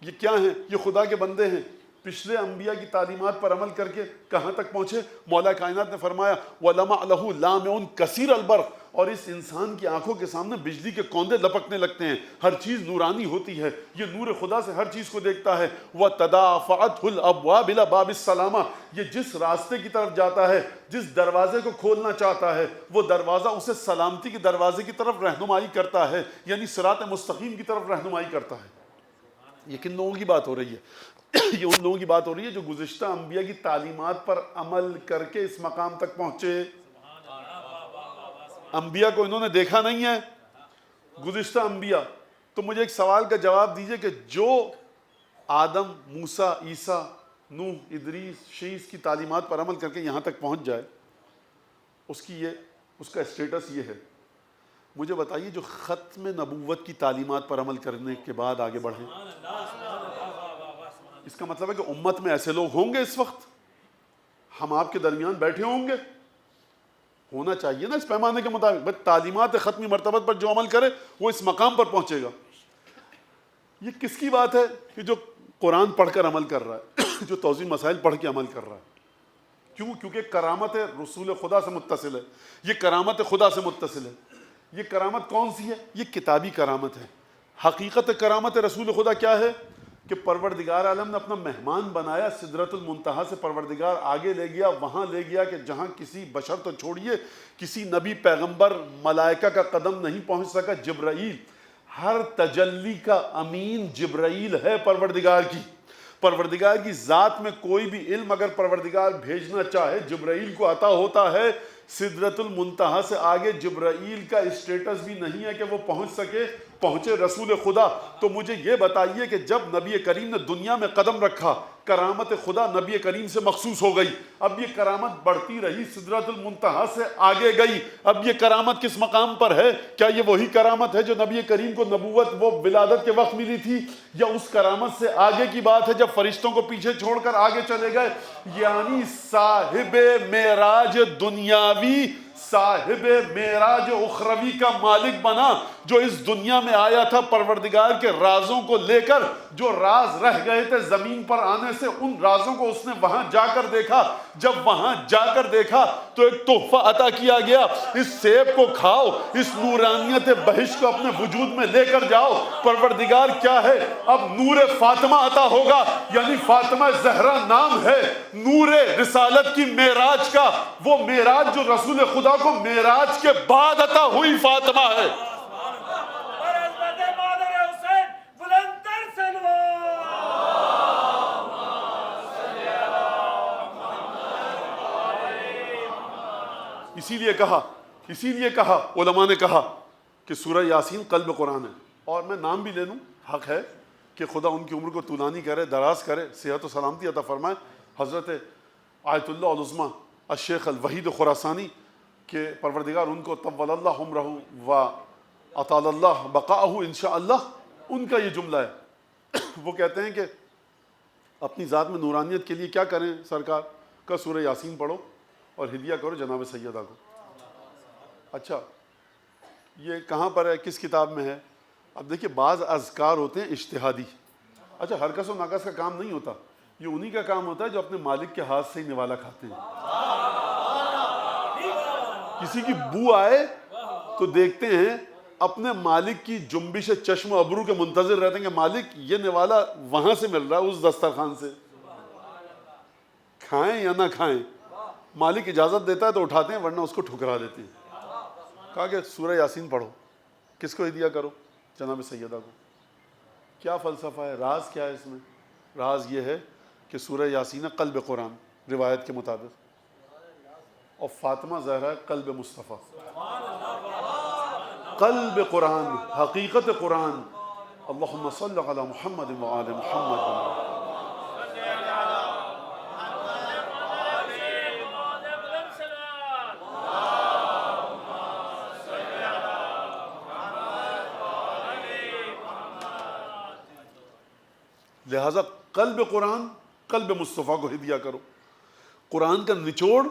یہ کیا ہیں؟ یہ خدا کے بندے ہیں. پچھلے انبیاء کی تعلیمات پر عمل کر کے کہاں تک پہنچے؟ مولا کائنات نے فرمایا وَلَمَعْ لَهُ لَامِعٌ كَثِيرَ الْبَرْقِ، اور اس انسان کی آنکھوں کے سامنے بجلی کے کوندے لپکنے لگتے ہیں. ہر چیز نورانی ہوتی ہے، یہ نور خدا سے ہر چیز کو دیکھتا ہے. وَتَدَافَعَتْهُ الْأَبْوَابُ إِلَى بَابِ السَّلَامَةِ، یہ جس راستے کی طرف جاتا ہے، جس دروازے کو کھولنا چاہتا ہے، وہ دروازہ اسے سلامتی کے دروازے کی طرف رہنمائی کرتا ہے، یعنی صراط مستقیم کی طرف رہنمائی کرتا ہے. یہ کن لوگوں کی بات ہو رہی ہے؟ یہ ان لوگوں کی بات ہو رہی ہے جو گزشتہ انبیاء کی تعلیمات پر عمل کر کے اس مقام تک پہنچے. انبیاء کو انہوں نے دیکھا نہیں ہے، گزشتہ انبیاء. تو مجھے ایک سوال کا جواب دیجئے کہ جو آدم، موسیٰ، عیسیٰ، نوح، ادریس، شیس کی تعلیمات پر عمل کر کے یہاں تک پہنچ جائے، اس کا اسٹیٹس یہ ہے. مجھے بتائیے جو ختم نبوت کی تعلیمات پر عمل کرنے کے بعد آگے بڑھیں، اس کا مطلب ہے کہ امت میں ایسے لوگ ہوں گے اس وقت، ہم آپ کے درمیان بیٹھے ہوں گے. ہونا چاہیے نا اس پیمانے کے مطابق. بس تعلیمات ختمی مرتبت پر جو عمل کرے وہ اس مقام پر پہنچے گا. یہ کس کی بات ہے کہ جو قرآن پڑھ کر عمل کر رہا ہے، جو توضیح مسائل پڑھ کے عمل کر رہا ہے. کیوں؟ کیونکہ کرامت رسول خدا سے متصل ہے، یہ کرامت خدا سے متصل ہے. یہ کرامت کون سی ہے؟ یہ کتابی کرامت ہے. حقیقت کرامت رسول خدا کیا ہے؟ کہ پروردگار عالم نے اپنا مہمان بنایا، سدرۃ المنتہا سے پروردگار آگے لے گیا، وہاں لے گیا کہ جہاں کسی بشر تو چھوڑیے، کسی نبی پیغمبر ملائکہ کا قدم نہیں پہنچ سکا۔ جبرائیل، ہر تجلی کا امین جبرائیل ہے پروردگار کی۔ پروردگار کی ذات میں کوئی بھی علم اگر پروردگار بھیجنا چاہے جبرائیل کو عطا ہوتا ہے۔ سدرۃ المنتہا سے آگے جبرائیل کا اسٹیٹس بھی نہیں ہے کہ وہ پہنچ سکے، پہنچے رسول خدا۔ تو مجھے یہ بتائیے کہ جب نبی کریم نے دنیا میں قدم رکھا، کرامت خدا نبی کریم سے مخصوص ہو گئی، اب یہ کرامت بڑھتی رہی، سدرۃ المنتہا سے آگے گئی، اب یہ کرامت کس مقام پر ہے؟ کیا یہ وہی کرامت ہے جو نبی کریم کو نبوت وہ ولادت کے وقت ملی تھی، یا اس کرامت سے آگے کی بات ہے جب فرشتوں کو پیچھے چھوڑ کر آگے چلے گئے؟ یعنی صاحب معراج دنیاوی صاحب معراج اخروی کا مالک بنا، جو اس دنیا میں آیا تھا پروردگار کے رازوں کو لے کر، جو راز رہ گئے تھے زمین پر آنے سے، ان رازوں کو اس نے وہاں جا کر دیکھا۔ جب وہاں جا کر دیکھا تو ایک تحفہ عطا کیا گیا، اس سیب کو کھاؤ، اس نورانیت بہشت کو اپنے وجود میں لے کر جاؤ۔ پروردگار کیا ہے؟ اب نور فاطمہ عطا ہوگا، یعنی فاطمہ زہرا نام ہے نور رسالت کی معراج کا، وہ معراج جو رسول خدا کو معراج کے بعد عطا ہوئی فاطمہ ہے۔ اسی لیے کہا علماء نے کہا کہ سورہ یاسین قلب قرآن ہے۔ اور میں نام بھی لے لوں، حق ہے کہ خدا ان کی عمر کو طولانی کرے، دراز کرے، صحت و سلامتی عطا فرمائے۔ حضرت آیت اللہ العظمیٰ الشیخ الوحید خراسانی کہ پروردگار ان کو طول اللہ عمرہ و اطال اللہ بقاءہ انشاءاللہ، ان کا یہ جملہ ہے۔ وہ کہتے ہیں کہ اپنی ذات میں نورانیت کے لیے کیا کریں سرکار؟ کا سورہ یاسین پڑھو اور ہدیہ کرو جناب سیدہ کو۔ اچھا یہ کہاں پر ہے، کس کتاب میں ہے؟ اب دیکھیے بعض اذکار ہوتے ہیں اجتہادی، اچھا ہر کس و ناکس کا کام نہیں ہوتا، یہ انہی کا کام ہوتا ہے جو اپنے مالک کے ہاتھ سے ہی نوالا کھاتے ہیں۔ کسی کی بو آئے تو دیکھتے ہیں اپنے مالک کی جنبش چشم و ابرو کے منتظر رہتے ہیں کہ مالک یہ نوالا وہاں سے مل رہا ہے، اس دسترخوان سے، کھائیں یا نہ کھائیں، مالک اجازت دیتا ہے تو اٹھاتے ہیں ورنہ اس کو ٹھکرا دیتے ہیں۔ کہا کہ سورہ یاسین پڑھو، کس کو ہدیہ کرو؟ جناب سیدہ کو۔ کیا فلسفہ ہے، راز کیا ہے اس میں؟ راز یہ ہے کہ سورہ یاسین قلب قرآن روایت کے مطابق، اور فاطمہ زہرا قلب مصطفیٰ۔ قلب قرآن، حقیقت قرآن۔ اللہم صل علی محمد وآل محمد۔ لہٰذا قلب قرآن، قلب مصطفیٰ کو ہدیہ کرو۔ قرآن کا نچوڑ،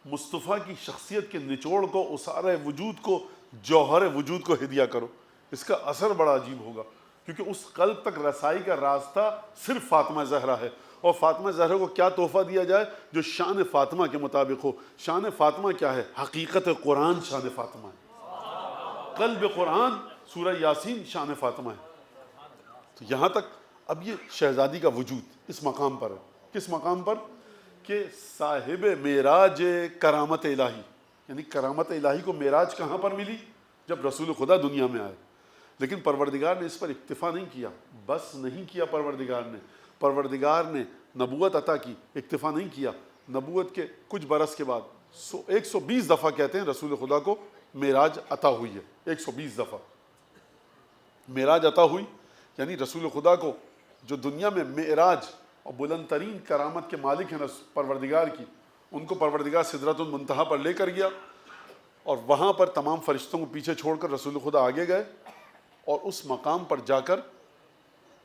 مصطفیٰ کی شخصیت کے نچوڑ کو، اسارہ وجود کو، جوہر وجود کو ہدیہ کرو۔ اس کا اثر بڑا عجیب ہوگا، کیونکہ اس قلب تک رسائی کا راستہ صرف فاطمہ زہرا ہے۔ اور فاطمہ زہرا کو کیا تحفہ دیا جائے جو شان فاطمہ کے مطابق ہو؟ شان فاطمہ کیا ہے؟ حقیقت قرآن شان فاطمہ ہے۔ قلب قرآن سورہ یاسین شان فاطمہ ہے۔ تو یہاں تک اب یہ شہزادی کا وجود اس مقام پر ہے۔ کس مقام پر؟ کہ صاحب معراج کرامت الہی، یعنی کرامت الہی کو معراج کہاں پر ملی؟ جب رسول خدا دنیا میں آئے۔ لیکن پروردگار نے اس پر اکتفا نہیں کیا، بس نہیں کیا۔ پروردگار نے نبوت عطا کی، اکتفا نہیں کیا۔ نبوت کے کچھ برس کے بعد 120 دفعہ کہتے ہیں رسول خدا کو معراج عطا ہوئی ہے۔ 120 دفعہ معراج عطا ہوئی، یعنی رسول خدا کو جو دنیا میں معراج اور بلند ترین کرامت کے مالک ہیں پروردگار کی، ان کو پروردگار سدرۃ المنتہا پر لے کر گیا، اور وہاں پر تمام فرشتوں کو پیچھے چھوڑ کر رسول خدا آگے گئے، اور اس مقام پر جا کر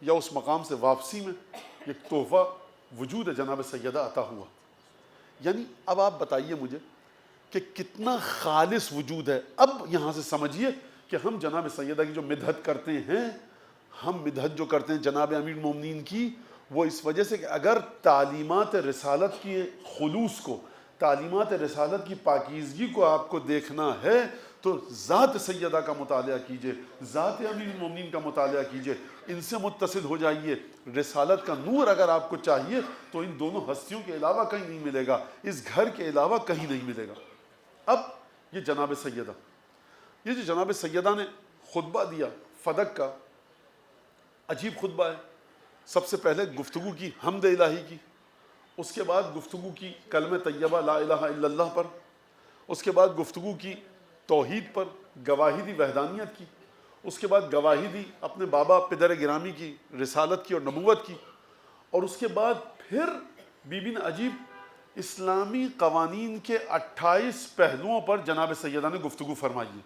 یا اس مقام سے واپسی میں ایک تحفہ وجود جناب سیدہ عطا ہوا۔ یعنی اب آپ بتائیے مجھے کہ کتنا خالص وجود ہے۔ اب یہاں سے سمجھیے کہ ہم جناب سیدہ کی جو مدحت کرتے ہیں، ہم مدحت جو کرتے ہیں جناب امیر المومنین کی، وہ اس وجہ سے کہ اگر تعلیمات رسالت کی خلوص کو، تعلیمات رسالت کی پاکیزگی کو آپ کو دیکھنا ہے تو ذات سیدہ کا مطالعہ کیجئے، ذات امیر المومنین کا مطالعہ کیجئے، ان سے متصل ہو جائیے۔ رسالت کا نور اگر آپ کو چاہیے تو ان دونوں ہستیوں کے علاوہ کہیں نہیں ملے گا، اس گھر کے علاوہ کہیں نہیں ملے گا۔ اب یہ جناب سیدہ، یہ جو جناب سیدہ نے خطبہ دیا فدق کا، عجیب خطبہ ہے۔ سب سے پہلے گفتگو کی حمد الہی کی، اس کے بعد گفتگو کی کلمہ طیبہ لا الہ الا اللہ پر، اس کے بعد گفتگو کی توحید پر، گواہی دی وحدانیت کی، اس کے بعد گواہی دی اپنے بابا پدر گرامی کی رسالت کی اور نبوت کی، اور اس کے بعد پھر بی بی نے عجیب اسلامی قوانین کے 28 پہلوؤں پر جناب سیدہ نے گفتگو فرمائی ہے۔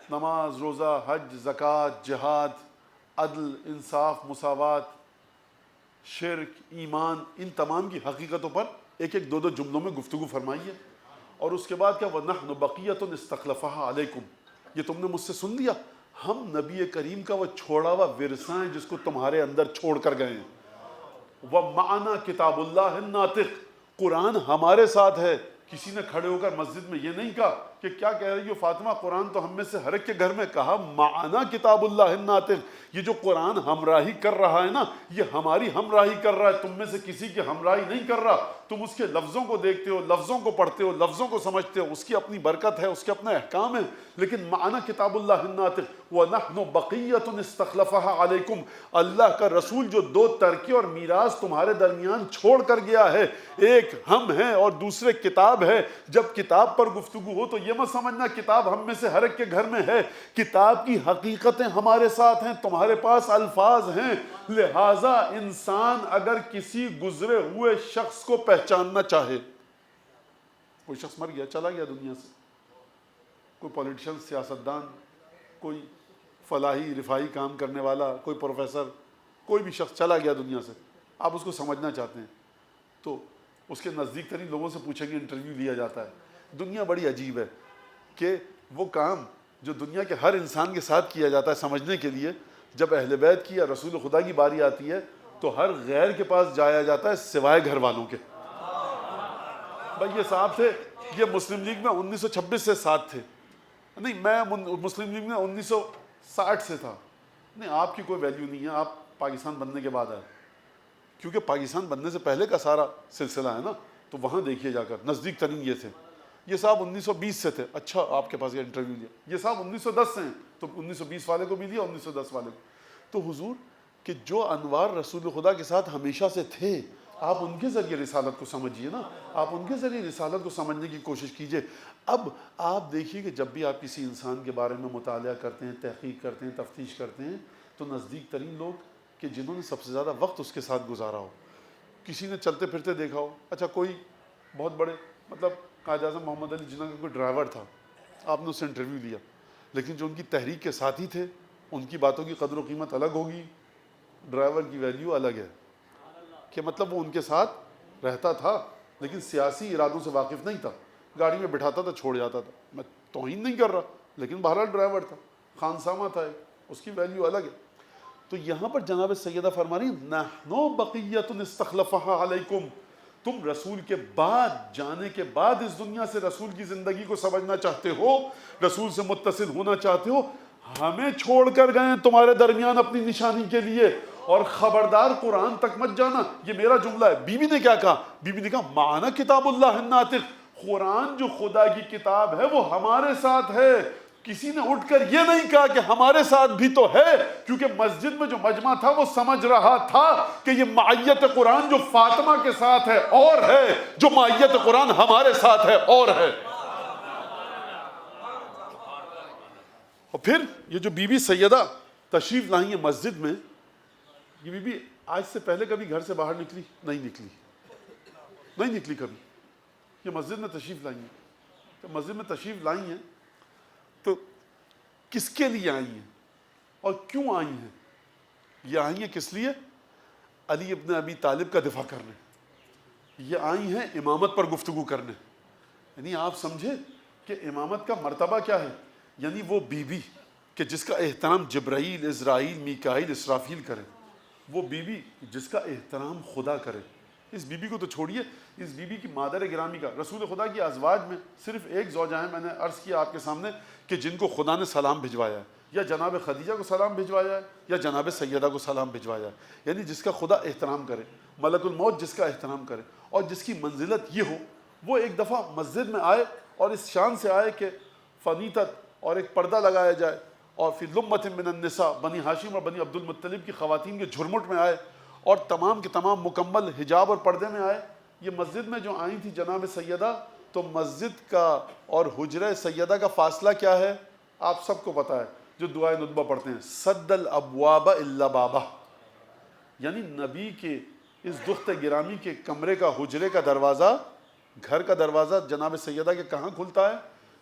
نماز، روزہ، حج، زکوٰۃ، جہاد، عدل، انصاف، مساوات، شرک، ایمان، ان تمام کی حقیقتوں پر ایک ایک دو جملوں میں گفتگو فرمائی ہے۔ اور اس کے بعد کیا، وَنَحْنُ بَقِيَّةٌ اسْتَخْلَفَهَا عَلَيْكُمْ، یہ تم نے مجھ سے سن لیا، ہم نبی کریم کا وہ چھوڑا ہوا ورثہ ہیں جس کو تمہارے اندر چھوڑ کر گئے ہیں۔ وَمَعَنَا کتاب اللہ الناطق، قرآن ہمارے ساتھ ہے۔ کسی نے کھڑے ہو کر مسجد میں یہ نہیں کہا کہ کیا کہہ رہی ہو فاطمہ، قرآن تو ہم میں سے ہر ایک کے گھر میں، کہا معنا کتاب اللہ الناطق، یہ جو قرآن ہمراہی کر رہا ہے نا، یہ ہماری ہمراہی کر رہا ہے، تم میں سے کسی کی ہمراہی نہیں کر رہا۔ تم اس کے لفظوں کو دیکھتے ہو، لفظوں کو پڑھتے ہو، لفظوں کو سمجھتے ہو، اس کی اپنی برکت ہے، اس کے اپنے احکام ہیں، لیکن معنا کتاب اللہ الناطق وَنَحْنُ بَقِيَّةٌ اسْتَخْلَفَهَا عَلَيْكُمْ، اللہ کا رسول جو دو ترکے اور میراث تمہارے درمیان چھوڑ کر گیا ہے، ایک ہم ہیں اور دوسرے کتاب ہے۔ جب کتاب پر گفتگو ہو تو یہ مت سمجھنا کتاب ہم میں سے ہر ایک کے گھر میں ہے، کتاب کی حقیقتیں ہمارے ساتھ ہیں، تمہارے پاس الفاظ ہیں۔ لہٰذا انسان اگر کسی گزرے ہوئے شخص کو پہچاننا چاہے، کوئی شخص مر گیا، چلا گیا دنیا سے، کوئی پولیٹیشن، سیاستدان، کوئی فلاحی رفاہی کام کرنے والا، کوئی پروفیسر، کوئی بھی شخص چلا گیا دنیا سے، آپ اس کو سمجھنا چاہتے ہیں تو اس کے نزدیک ترین لوگوں سے پوچھیں گے، انٹرویو لیا جاتا ہے۔ دنیا بڑی عجیب ہے کہ وہ کام جو دنیا کے ہر انسان کے ساتھ کیا جاتا ہے سمجھنے کے لیے، جب اہل بیت کی یا رسول خدا کی باری آتی ہے تو ہر غیر کے پاس جایا جاتا ہے سوائے گھر والوں کے۔ بھائی یہ صاحب تھے، یہ مسلم لیگ میں 1926 سے ساتھ تھے، نہیں میں مسلم لیگ میں 1960 سے تھا، نہیں آپ کی کوئی ویلیو نہیں ہے، آپ پاکستان بننے کے بعد آئے، کیونکہ پاکستان بننے سے پہلے کا سارا سلسلہ ہے نا، تو وہاں دیکھیے جا کر نزدیک ترین یہ تھے۔ یہ صاحب 1920 سے تھے، اچھا آپ کے پاس یہ انٹرویو لیا، یہ صاحب 1910 سے ہیں، تو 1920 والے کو بھی لیا، 1910 والے کو۔ تو حضور کہ جو انوار رسول خدا کے ساتھ ہمیشہ سے تھے، آپ ان کے ذریعے رسالت کو سمجھیے نا، آپ ان کے ذریعے رسالت کو سمجھنے کی کوشش کیجئے۔ اب آپ دیکھیے کہ جب بھی آپ کسی انسان کے بارے میں مطالعہ کرتے ہیں، تحقیق کرتے ہیں، تفتیش کرتے ہیں، تو نزدیک ترین لوگ کہ جنہوں نے سب سے زیادہ وقت اس کے ساتھ گزارا ہو، کسی نے چلتے پھرتے دیکھا ہو، اچھا کوئی بہت بڑے مطلب قائد اعظم محمد علی جناح کا کوئی ڈرائیور تھا، آپ نے اس سے انٹرویو لیا، لیکن جو ان کی تحریک کے ساتھی تھے ان کی باتوں کی قدر و قیمت الگ ہوگی، ڈرائیور کی ویلیو الگ ہے، کہ مطلب وہ ان کے ساتھ رہتا تھا لیکن سیاسی ارادوں سے واقف نہیں تھا، گاڑی میں بٹھاتا تھا چھوڑ جاتا تھا، میں توہین نہیں کر رہا لیکن بہرحال ڈرائیور تھا، خانسامہ تھا ایک، اس کی ویلیو الگ ہے۔ تو یہاں پر جناب سیدہ فرما رہی نحنو بقیۃ استخلفها علیکم، تم رسول کے بعد جانے کے بعد اس دنیا سے رسول کی زندگی کو سمجھنا چاہتے ہو، رسول سے متصل ہونا چاہتے ہو، ہمیں چھوڑ کر گئے تمہارے درمیان اپنی نشانی کے لیے، اور خبردار قرآن تک مت جانا۔ یہ میرا جملہ ہے۔ بی بی نے کیا کہا؟ بی بی نے کہا معنا کتاب اللہ الناطق، قرآن جو خدا کی کتاب ہے وہ ہمارے ساتھ ہے۔ کسی نے اٹھ کر یہ نہیں کہا کہ ہمارے ساتھ بھی تو ہے، کیونکہ مسجد میں جو مجمع تھا وہ سمجھ رہا تھا کہ یہ معیت قرآن جو فاطمہ کے ساتھ ہے اور ہے، جو معیت قرآن ہمارے ساتھ ہے اور ہے۔ اور پھر یہ جو بی بی سیدہ تشریف لائی ہیں مسجد میں، یہ بی بی آج سے پہلے کبھی گھر سے باہر نکلی نہیں نکلی کبھی، یہ مسجد میں تشریف لائی ہیں۔ تو مسجد میں تشریف لائی ہیں تو کس کے لیے آئی ہیں اور کیوں آئی ہیں؟ یہ آئی ہیں کس لیے؟ علی ابن ابی طالب کا دفاع کرنے، یہ آئی ہیں امامت پر گفتگو کرنے۔ یعنی آپ سمجھے کہ امامت کا مرتبہ کیا ہے، یعنی وہ بی بی کہ جس کا احترام جبرائیل، اسرائیل، میکائیل، اسرافیل کرے، وہ بی بی جس کا احترام خدا کرے، اس بی بی کو تو چھوڑیے، اس بی بی کی مادر گرامی کا، رسول خدا کی ازواج میں صرف ایک زوجہ ہیں، میں نے عرض کیا آپ کے سامنے کہ جن کو خدا نے سلام بھجوایا ہے، یا جناب خدیجہ کو سلام بھجوایا ہے یا جناب سیدہ کو سلام بھجوایا ہے، یعنی جس کا خدا احترام کرے، ملک الموت جس کا احترام کرے اور جس کی منزلت یہ ہو، وہ ایک دفعہ مسجد میں آئے اور اس شان سے آئے کہ فنیتت اور ایک پردہ لگایا جائے، اور فی لمۃ من النساء، بنی ہاشم اور بنی عبد المطلب کی خواتین کے جھرمٹ میں آئے اور تمام کے تمام مکمل حجاب اور پردے میں آئے۔ یہ مسجد میں جو آئی تھی جناب سیدہ، تو مسجد کا اور حجرہ سیدہ کا فاصلہ کیا ہے آپ سب کو پتہ ہے، جو دعائے ندبہ پڑھتے ہیں، سد الابواب الا بابہ، یعنی نبی کے اس دخت گرامی کے کمرے کا، حجرے کا دروازہ، گھر کا دروازہ جناب سیدہ کے کہاں کھلتا ہے؟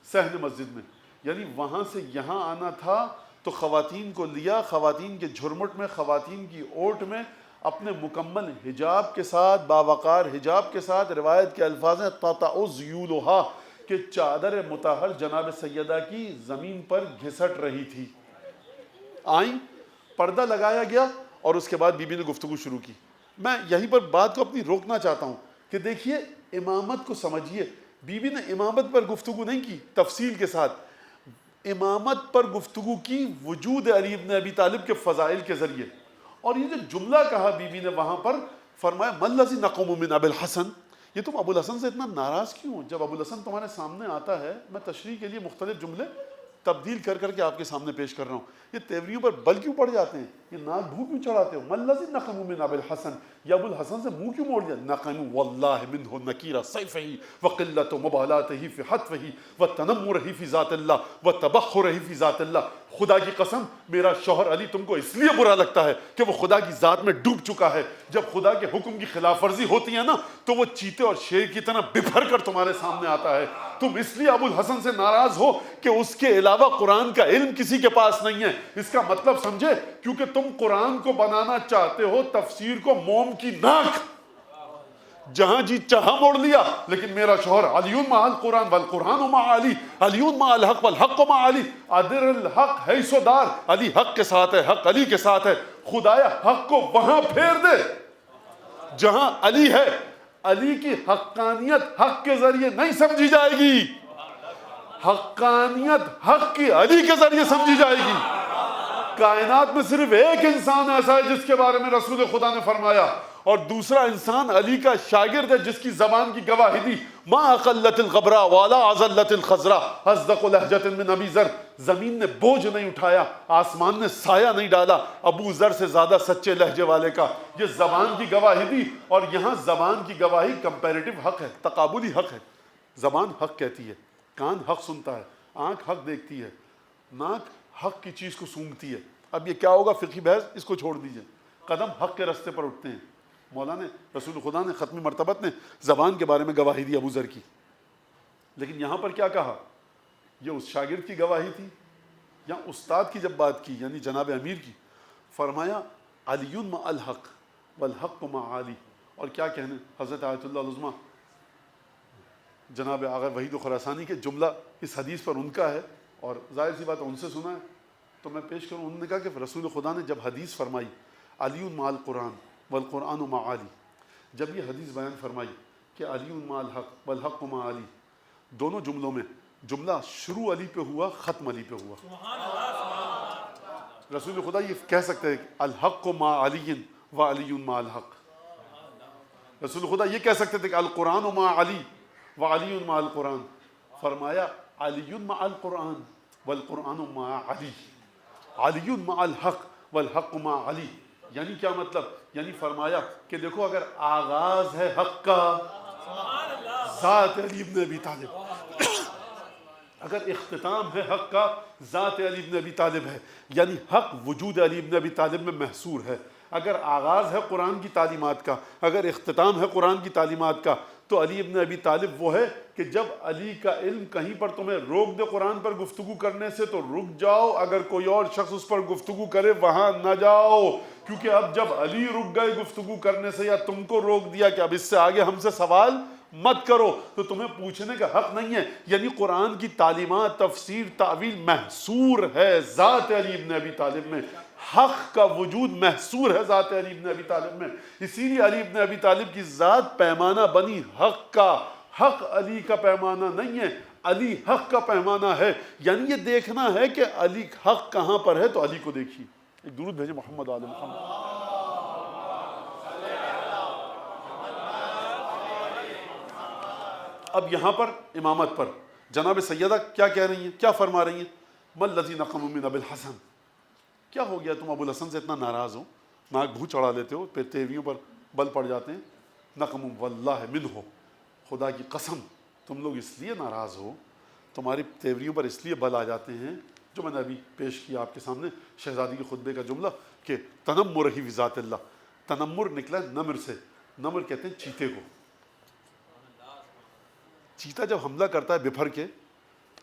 صحن مسجد میں، یعنی وہاں سے یہاں آنا تھا تو خواتین کو لیا، خواتین کے جھرمٹ میں، خواتین کی اوٹ میں، اپنے مکمل حجاب کے ساتھ، باوقار حجاب کے ساتھ، روایت کے الفاظ ہیں تَطَعُ ذُیُولُهَا کہ چادر مطہر جناب سیدہ کی زمین پر گھسٹ رہی تھی۔ آئیں، پردہ لگایا گیا اور اس کے بعد بی بی نے گفتگو شروع کی۔ میں یہیں پر بات کو اپنی روکنا چاہتا ہوں کہ دیکھیے امامت کو سمجھیے، بی بی نے امامت پر گفتگو نہیں کی تفصیل کے ساتھ، امامت پر گفتگو کی وجود علی بن ابی طالب کے فضائل کے ذریعے۔ اور یہ جو جملہ کہا بی بی نے وہاں پر، فرمایا مَا الَّذِي نَقُمُ مِنْ أَبِي الْحَسَنِ، یہ تم ابو الحسن سے اتنا ناراض کیوں ہو؟ جب ابو الحسن تمہارے سامنے آتا ہے، میں تشریح کے لیے مختلف جملے تبدیل کر کر کے آپ کے سامنے پیش کر رہا ہوں، یہ تیوریوں پر بل کیوں پڑ جاتے ہیں؟ یہ ناک بھو کیوں چڑھاتے ہو؟ مَا الَّذِي نَقَمُ مِنْ أَبِي الْحَسَنِ، یہ ابو الحسن سے منہ کیوں موڑ دیا؟ نَقَمُ وَاللَّهِ مِنْهُ نَكِيرَ سَيْفِهِ وَقِلَّةُ مُبَالَاتِهِ فِي حَتْفِهِ وَتَنَمُّرِهِ فِي ذَاتِ اللَّهِ وَتَبَخُّرِهِ فِي ذَاتِ اللَّهِ۔ خدا کی قسم میرا شوہر علی تم کو اس لیے برا لگتا ہے کہ وہ خدا کی ذات میں ڈوب چکا ہے، جب خدا کے حکم کی خلاف ورزی ہوتی ہے نا تو وہ چیتے اور شیر کی طرح بپھر کر تمہارے سامنے آتا ہے۔ تم اس لیے ابو الحسن سے ناراض ہو کہ اس کے علاوہ قرآن کا علم کسی کے پاس نہیں ہے۔ اس کا مطلب سمجھے، کیونکہ تم قرآن کو بنانا چاہتے ہو تفسیر کو موم کی ناک، جہاں جی چاہا موڑ لیا۔ لیکن میرا شوہر علی مع القرآن والقرآن مع علی، علی مع الحق والحق مع علی، ادر الحق حیث دار، علی حق کے ساتھ ہے، حق علی کے ساتھ ہے۔ خدایا حق کو وہاں پھیر دے جہاں علی ہے۔ علی کی حقانیت حق کے ذریعے نہیں سمجھی جائے گی، حقانیت حق کی علی کے ذریعے سمجھی جائے گی۔ کائنات میں صرف ایک انسان ایسا ہے جس کے بارے میں رسول خدا نے فرمایا، اور دوسرا انسان علی کا شاگرد ہے جس کی زبان کی گواہی دی، ما اقلت الغبراء ولا عزلت الخضراء اصدق لہجۃ من ابی ذر، زمین نے بوجھ نہیں اٹھایا، آسمان نے سایہ نہیں ڈالا ابو ذر سے زیادہ سچے لہجے والے کا۔ یہ زبان کی گواہی دی، اور یہاں زبان کی گواہی کمپیریٹو حق ہے، تقابلی حق ہے۔ زبان حق کہتی ہے، کان حق سنتا ہے، آنکھ حق دیکھتی ہے، ناک حق کی چیز کو سونگھتی ہے۔ اب یہ کیا ہوگا فقہی بحث، اس کو چھوڑ دیجئے۔ قدم حق کے رستے پر اٹھتے ہیں۔ مولانا رسول خدا نے ختمی مرتبت نے زبان کے بارے میں گواہی دی ابو ذر کی، لیکن یہاں پر کیا کہا؟ یہ اس شاگرد کی گواہی تھی، یا استاد کی جب بات کی یعنی جناب امیر کی، فرمایا علی مع الحق والحق مع علی۔ اور کیا کہنے حضرت آیت اللہ العظمیٰ جناب آغا وحید خراسانی کے جملہ اس حدیث پر ان کا ہے، اور ظاہر سی بات ان سے سنا ہے تو میں پیش کروں۔ انہوں نے کہا کہ رسول خدا نے جب حدیث فرمائی علی مع القرآن والقرآن مع علی، جب یہ حدیث بیان فرمائی کہ علی مع الحق والحق مع علی، دونوں جملوں میں جملہ شروع علی پہ ہوا، ختم علی پہ ہوا۔ رسول خدا یہ کہہ سکتے ہیں الحق مع علی وعلی مع الحق، رسول خدا یہ کہہ سکتے تھے کہ القرآن مع علی وعلی مع القرآن، فرمایا علی مع القرآن والقرآن مع علی، علی مع الحق والحق مع علی۔ یعنی کیا مطلب؟ یعنی فرمایا کہ دیکھو اگر آغاز ہے حق کا ذات علی بن ابی طالب، اگر اختتام ہے حق کا ذات علی بن ابی طالب ہے، یعنی حق وجود علی بن ابی طالب میں محصور ہے۔ اگر آغاز ہے قرآن کی تعلیمات کا، اگر اختتام ہے قرآن کی تعلیمات کا، تو علی ابن ابی طالب وہ ہے کہ جب علی کا علم کہیں پر تمہیں روک دے قرآن پر گفتگو کرنے سے تو رک جاؤ، اگر کوئی اور شخص اس پر گفتگو کرے وہاں نہ جاؤ، کیونکہ اب جب علی رک گئے گفتگو کرنے سے یا تم کو روک دیا کہ اب اس سے آگے ہم سے سوال مت کرو، تو تمہیں پوچھنے کا حق نہیں ہے۔ یعنی قرآن کی تعلیمات، تفسیر، تعویل محصور ہے ذات علی ابن ابی طالب میں، حق کا وجود محصور ہے ذات علی ابن ابی طالب میں، اسی لیے علی ابن ابی طالب کی ذات پیمانہ بنی حق کا، حق علی کا پیمانہ نہیں ہے، علی حق کا پیمانہ ہے. یعنی یہ دیکھنا ہے کہ علی حق کہاں پر ہے تو علی کو دیکھیے. ایک درود بھیجے محمد آل محمد. اب یہاں پر امامت پر جناب سیدہ کیا کہہ رہی ہیں، کیا فرما رہی ہیں؟ ما الذی نقم من ابی الحسن، کیا ہو گیا تم ابو الحسن سے اتنا ناراض ہو، ناک بھو چڑھا لیتے ہو، پھر تیویوں پر بل پڑ جاتے ہیں. نقم واللہ منہ، خدا کی قسم تم لوگ اس لیے ناراض ہو، تمہاری تیوریوں پر اس لیے بل آ جاتے ہیں جو میں نے ابھی پیش کیا آپ کے سامنے شہزادی کے خطبے کا جملہ کہ تنمر ہی بذات اللہ. تنمر نکلا ہے نمر سے، نمر کہتے ہیں چیتے کو. چیتا جب حملہ کرتا ہے بپھر کے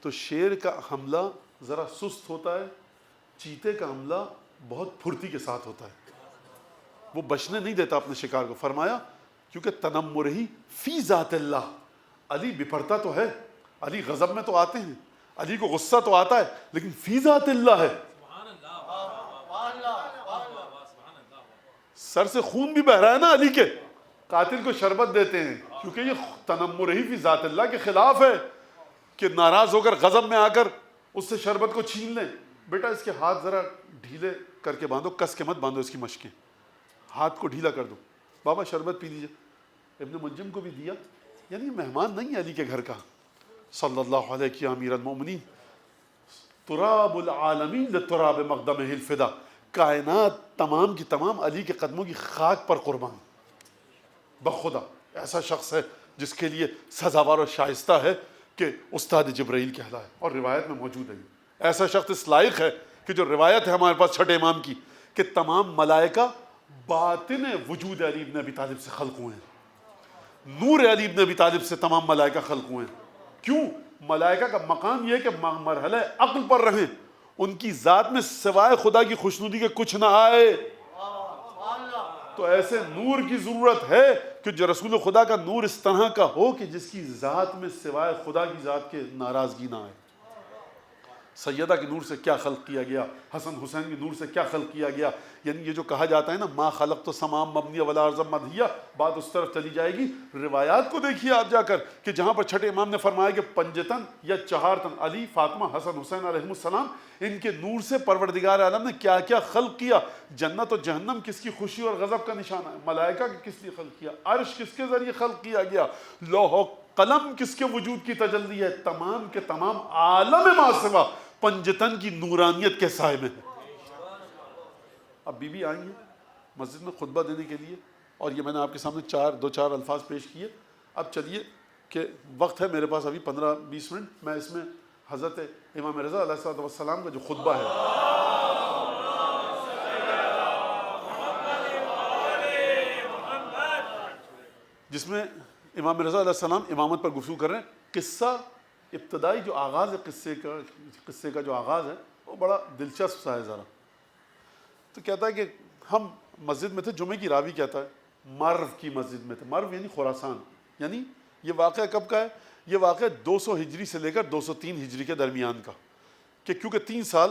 تو شیر کا حملہ ذرا سست ہوتا ہے، چیتے کا حملہ بہت پھرتی کے ساتھ ہوتا ہے، وہ بچنے نہیں دیتا اپنے شکار کو. فرمایا کیونکہ تنمر ہی فی ذات اللہ، علی بپھرتا تو ہے، علی غضب میں تو آتے ہیں، علی کو غصہ تو آتا ہے، لیکن فی ذات اللہ ہے. سر سے خون بھی بہ رہا ہے نا علی کے، قاتل کو شربت دیتے ہیں کیونکہ یہ تنمر ہی فی ذات اللہ کے خلاف ہے کہ ناراض ہو کر غضب میں آ کر اس سے شربت کو چھین لیں. بیٹا اس کے ہاتھ ذرا ڈھیلے کر کے باندھو، کس کے مت باندھو اس کی مشقیں، ہاتھ کو ڈھیلا کر دو، بابا شربت پی لیجیے. ابن منجم کو بھی دیا، یعنی مہمان نہیں علی کے گھر کا. صلی اللہ علیہ کی امیر المؤمنین، تراب العالمین لتراب مقدمہ الفدا، کائنات تمام کی تمام علی کے قدموں کی خاک پر قربان. بخدا ایسا شخص ہے جس کے لیے سزاوار و شائستہ ہے کہ استاد جبرائیل کہلائے، اور روایت میں موجود ہے. ایسا شخص اس لائق ہے کہ جو روایت ہے ہمارے پاس چھٹے امام کی کہ تمام ملائکہ باطن وجود علی ابن ابی طالب سے خلق ہوئے ہیں، نور علی ابن ابی طالب سے تمام ملائکہ خلق ہوئے ہیں. کیوں؟ ملائکہ کا مقام یہ ہے کہ مرحلہ عقل پر رہیں، ان کی ذات میں سوائے خدا کی خوشنودی کے کچھ نہ آئے. تو ایسے نور کی ضرورت ہے کہ جو رسول خدا کا نور اس طرح کا ہو کہ جس کی ذات میں سوائے خدا کی ذات کے ناراضگی نہ آئے. سیدہ کے نور سے کیا خلق کیا گیا، حسن حسین کے نور سے کیا خلق کیا گیا. یعنی یہ جو کہا جاتا ہے نا ما خلق تو سمام مبنی ولا ارض مدھیہ، بات اس طرف چلی جائے گی. روایات کو دیکھیے آپ جا کر کہ جہاں پر چھٹے امام نے فرمایا کہ پنجتن یا چہار تن علی فاطمہ حسن حسین علیہ السلام، ان کے نور سے پروردگار عالم نے کیا کیا خلق کیا. جنت و جہنم کس کی خوشی اور غضب کا نشانہ ہے، ملائکہ کس لیے خلق کیا، عرش کس کے ذریعے خلق کیا گیا، لوح و قلم کس کے وجود کی تجلی ہے. تمام کے تمام عالم ما سوا پنجتن کی نورانیت کے سائے میں ہے. اب بی بی آئی ہیں مسجد میں خطبہ دینے کے لیے، اور یہ میں نے آپ کے سامنے دو چار الفاظ پیش کیے. اب چلیے کہ وقت ہے میرے پاس ابھی 15-20 منٹ، میں اس میں حضرت امام رضا علیہ السلام کا جو خطبہ ہے جس میں امام رضا علیہ السلام امامت پر گفتگو کر رہے ہیں. قصہ ابتدائی جو آغاز ہے قصے کا جو آغاز ہے وہ بڑا دلچسپ سا ہے ذرا. تو کہتا ہے کہ ہم مسجد میں تھے، جمعے کی راوی کہتا ہے مرو کی مسجد میں تھے. مرو یعنی خراسان. یعنی یہ واقعہ کب کا ہے؟ یہ واقعہ 200 ہجری سے لے کر 203 ہجری کے درمیان کا، کہ کیونکہ 3 سال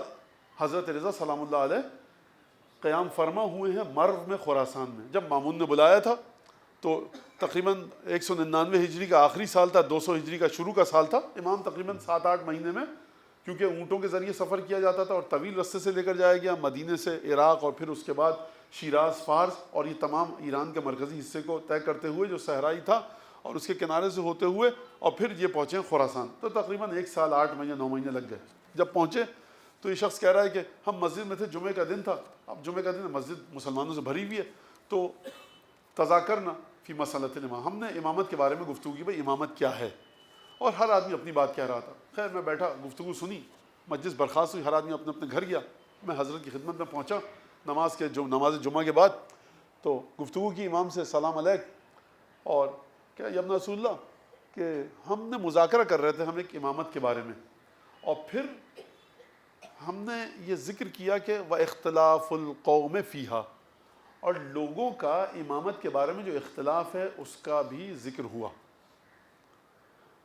حضرت رضا سلام اللہ علیہ قیام فرما ہوئے ہیں مرو میں خراسان میں. جب مامون نے بلایا تھا تو تقریباً 199 ہجری کا آخری سال تھا، 200 ہجری کا شروع کا سال تھا. امام تقریباً 7-8 مہینے میں، کیونکہ اونٹوں کے ذریعے سفر کیا جاتا تھا اور طویل رستے سے لے کر جایا گیا، مدینے سے عراق اور پھر اس کے بعد شیراز، فارس اور یہ تمام ایران کے مرکزی حصے کو طے کرتے ہوئے جو صحرائی تھا اور اس کے کنارے سے ہوتے ہوئے اور پھر یہ پہنچے خراسان. تو تقریباً 1 سال 8 مہینے 9 مہینے لگ گئے. جب پہنچے تو یہ شخص کہہ رہا ہے کہ ہم مسجد میں تھے، جمعے کا دن تھا. اب جمعے کا دن مسجد مسلمانوں سے بھری ہوئی ہے، تو تذاکرنا فی مسئلۃ الامام، ہم نے امامت کے بارے میں گفتگو کی، بھائی امامت کیا ہے، اور ہر آدمی اپنی بات کہہ رہا تھا. خیر میں بیٹھا، گفتگو سنی، مجلس برخاست ہوئی، ہر آدمی اپنے اپنے گھر گیا. میں حضرت کی خدمت میں پہنچا نماز جمعہ کے بعد، تو گفتگو کی امام سے سلام علیک، اور کیا یا ابن رسول اللہ کہ ہم نے مذاکرہ کر رہے تھے ہم ایک امامت کے بارے میں، اور پھر ہم نے یہ ذکر کیا کہ وَاخْتِلَافُ الْقَوْمِ فِيهَا، اور لوگوں کا امامت کے بارے میں جو اختلاف ہے اس کا بھی ذکر ہوا.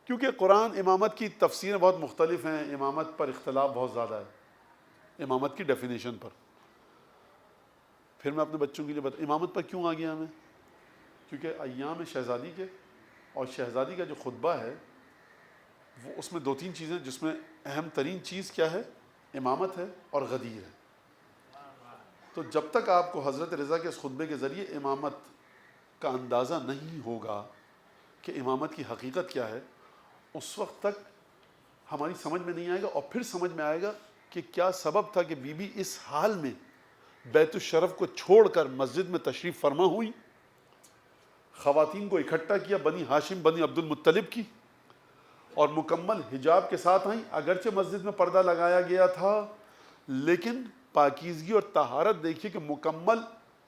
کیونکہ قرآن امامت کی تفسیریں بہت مختلف ہیں، امامت پر اختلاف بہت زیادہ ہے، امامت کی ڈیفینیشن پر. پھر میں اپنے بچوں کے لیے امامت پر کیوں آ گیا میں؟ کیونکہ ایام شہزادی کے اور شہزادی کا جو خطبہ ہے وہ اس میں 2-3 چیزیں، جس میں اہم ترین چیز کیا ہے؟ امامت ہے اور غدیر ہے۔ تو جب تک آپ کو حضرت رضا کے اس خطبے کے ذریعے امامت کا اندازہ نہیں ہوگا کہ امامت کی حقیقت کیا ہے، اس وقت تک ہماری سمجھ میں نہیں آئے گا۔ اور پھر سمجھ میں آئے گا کہ کیا سبب تھا کہ بی بی اس حال میں بیت الشرف کو چھوڑ کر مسجد میں تشریف فرما ہوئی، خواتین کو اکٹھا کیا، بنی ہاشم بنی عبد المطلب کی، اور مکمل حجاب کے ساتھ آئیں۔ اگرچہ مسجد میں پردہ لگایا گیا تھا، لیکن پاکیزگی اور طہارت دیکھیے کہ مکمل،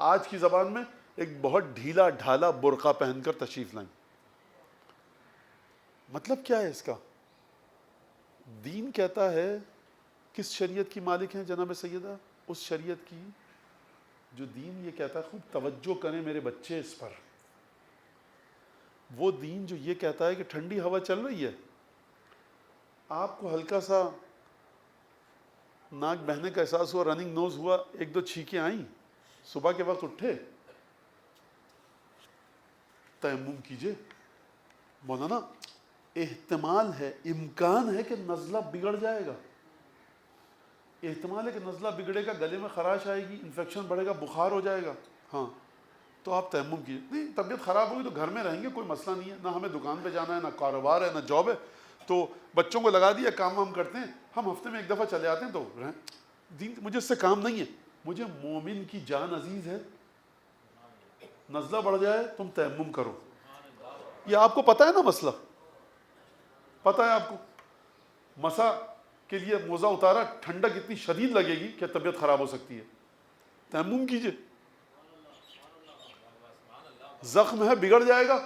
آج کی زبان میں ایک بہت ڈھیلا ڈھالا برقع پہن کر تشریف لائیں۔ مطلب کیا ہے اس کا؟ دین کہتا ہے، کس شریعت کی مالک ہیں جناب سیدہ؟ اس شریعت کی جو دین یہ کہتا ہے خوب توجہ کریں میرے بچے اس پر، وہ دین جو یہ کہتا ہے کہ ٹھنڈی ہوا چل رہی ہے، آپ کو ہلکا سا ناک بہنے کا احساس ہوا، رننگ نوز ہوا، 1-2 چھینکیں آئیں، صبح کے وقت اٹھے، تیمم کیجئے۔ مولانا احتمال ہے، امکان ہے کہ نزلہ بگڑ جائے گا، احتمال ہے کہ نزلہ بگڑے گا، گلے میں خراش آئے گی، انفیکشن بڑھے گا، بخار ہو جائے گا، ہاں تو آپ تیمم کیجئے۔ نہیں طبیعت خراب ہوگی تو گھر میں رہیں گے، کوئی مسئلہ نہیں ہے، نہ ہمیں دکان پہ جانا ہے، نہ کاروبار ہے، نہ جاب ہے، تو بچوں کو لگا دیا، کام وام کرتے ہیں، ہم ہفتے میں 1 دفعہ چلے آتے ہیں، تو دین مجھے اس سے کام نہیں ہے، مجھے مومن کی جان عزیز ہے۔ نزلہ بڑھ جائے تم تیمم کرو، یہ آپ کو پتہ ہے نا مسئلہ، پتہ ہے آپ کو، مسا کے لیے موزہ اتارا، ٹھنڈک اتنی شدید لگے گی کہ طبیعت خراب ہو سکتی ہے، تیمم کیجئے۔ زخم ہے بگڑ جائے گا،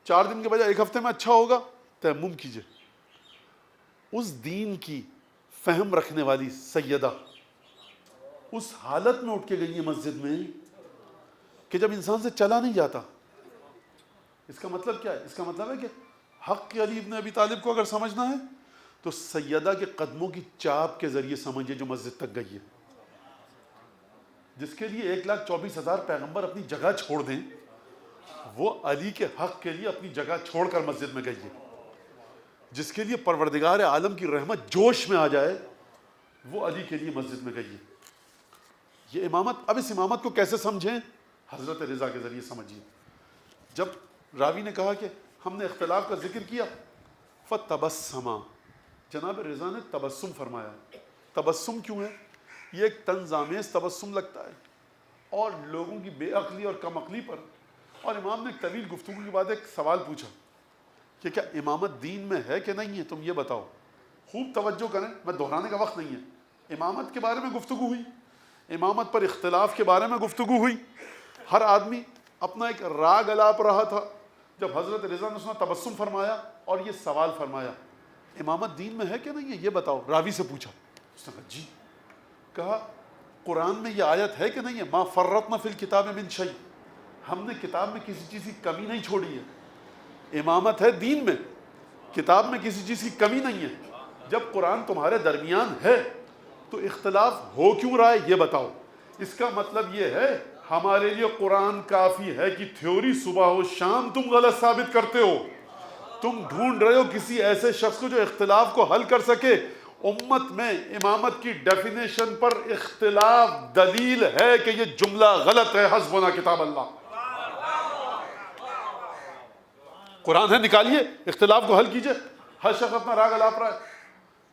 4 دن کے بجائے 1 ہفتے میں اچھا ہوگا، تیمم کیجئے۔ اس دین کی فہم رکھنے والی سیدہ اس حالت میں اٹھ کے گئی ہے مسجد میں کہ جب انسان سے چلا نہیں جاتا۔ اس کا مطلب کیا ہے؟ اس کا مطلب ہے کہ حق کے علی ابن ابی طالب کو اگر سمجھنا ہے تو سیدہ کے قدموں کی چاپ کے ذریعے سمجھیے جو مسجد تک گئی ہے، جس کے لیے 1,24,000 پیغمبر اپنی جگہ چھوڑ دیں، وہ علی کے حق کے لیے اپنی جگہ چھوڑ کر مسجد میں گئی ہے۔ جس کے لیے پروردگار عالم کی رحمت جوش میں آ جائے، وہ علی کے لیے مسجد میں گئی ہے۔ یہ امامت، اب اس امامت کو کیسے سمجھیں؟ حضرت رضا کے ذریعے سمجھیے۔ جب راوی نے کہا کہ ہم نے اختلاف کا ذکر کیا، فتبسما، جناب رضا نے تبسم فرمایا۔ تبسم کیوں ہے؟ یہ ایک طنز آمیز تبسم لگتا ہے، اور لوگوں کی بے عقلی اور کم عقلی پر، اور امام نے ایک طویل گفتگو کے بعد ایک سوال پوچھا کہ کیا امامت دین میں ہے کہ نہیں ہے، تم یہ بتاؤ۔ خوب توجہ کریں، میں دہرانے کا وقت نہیں ہے۔ امامت کے بارے میں گفتگو ہوئی، امامت پر اختلاف کے بارے میں گفتگو ہوئی، ہر آدمی اپنا ایک راگ الاپ رہا تھا۔ جب حضرت رضا نے سنا، تبسم فرمایا اور یہ سوال فرمایا، امامت دین میں ہے کہ نہیں ہے یہ بتاؤ۔ راوی سے پوچھا، اس نے کہا جی۔ کہا قرآن میں یہ آیت ہے کہ نہیں ہے، ما فرطنا فی الکتاب من شیء، ہم نے کتاب میں کسی چیز کی کمی نہیں چھوڑی ہے۔ امامت ہے دین میں، کتاب میں کسی چیز کی کمی نہیں ہے۔ جب قرآن تمہارے درمیان ہے تو اختلاف ہو کیوں رہا ہے یہ بتاؤ۔ اس کا مطلب یہ ہے ہمارے لیے قرآن کافی ہے کہ تھیوری صبح و شام تم غلط ثابت کرتے ہو، تم ڈھونڈ رہے ہو کسی ایسے شخص کو جو اختلاف کو حل کر سکے۔ امت میں امامت کی ڈیفینیشن پر اختلاف دلیل ہے کہ یہ جملہ غلط ہے، حسبنا کتاب اللہ۔ قرآن ہے، نکالیے، اختلاف کو حل کیجئے۔ ہر شخص اپنا راگ الاپ رہا ہے۔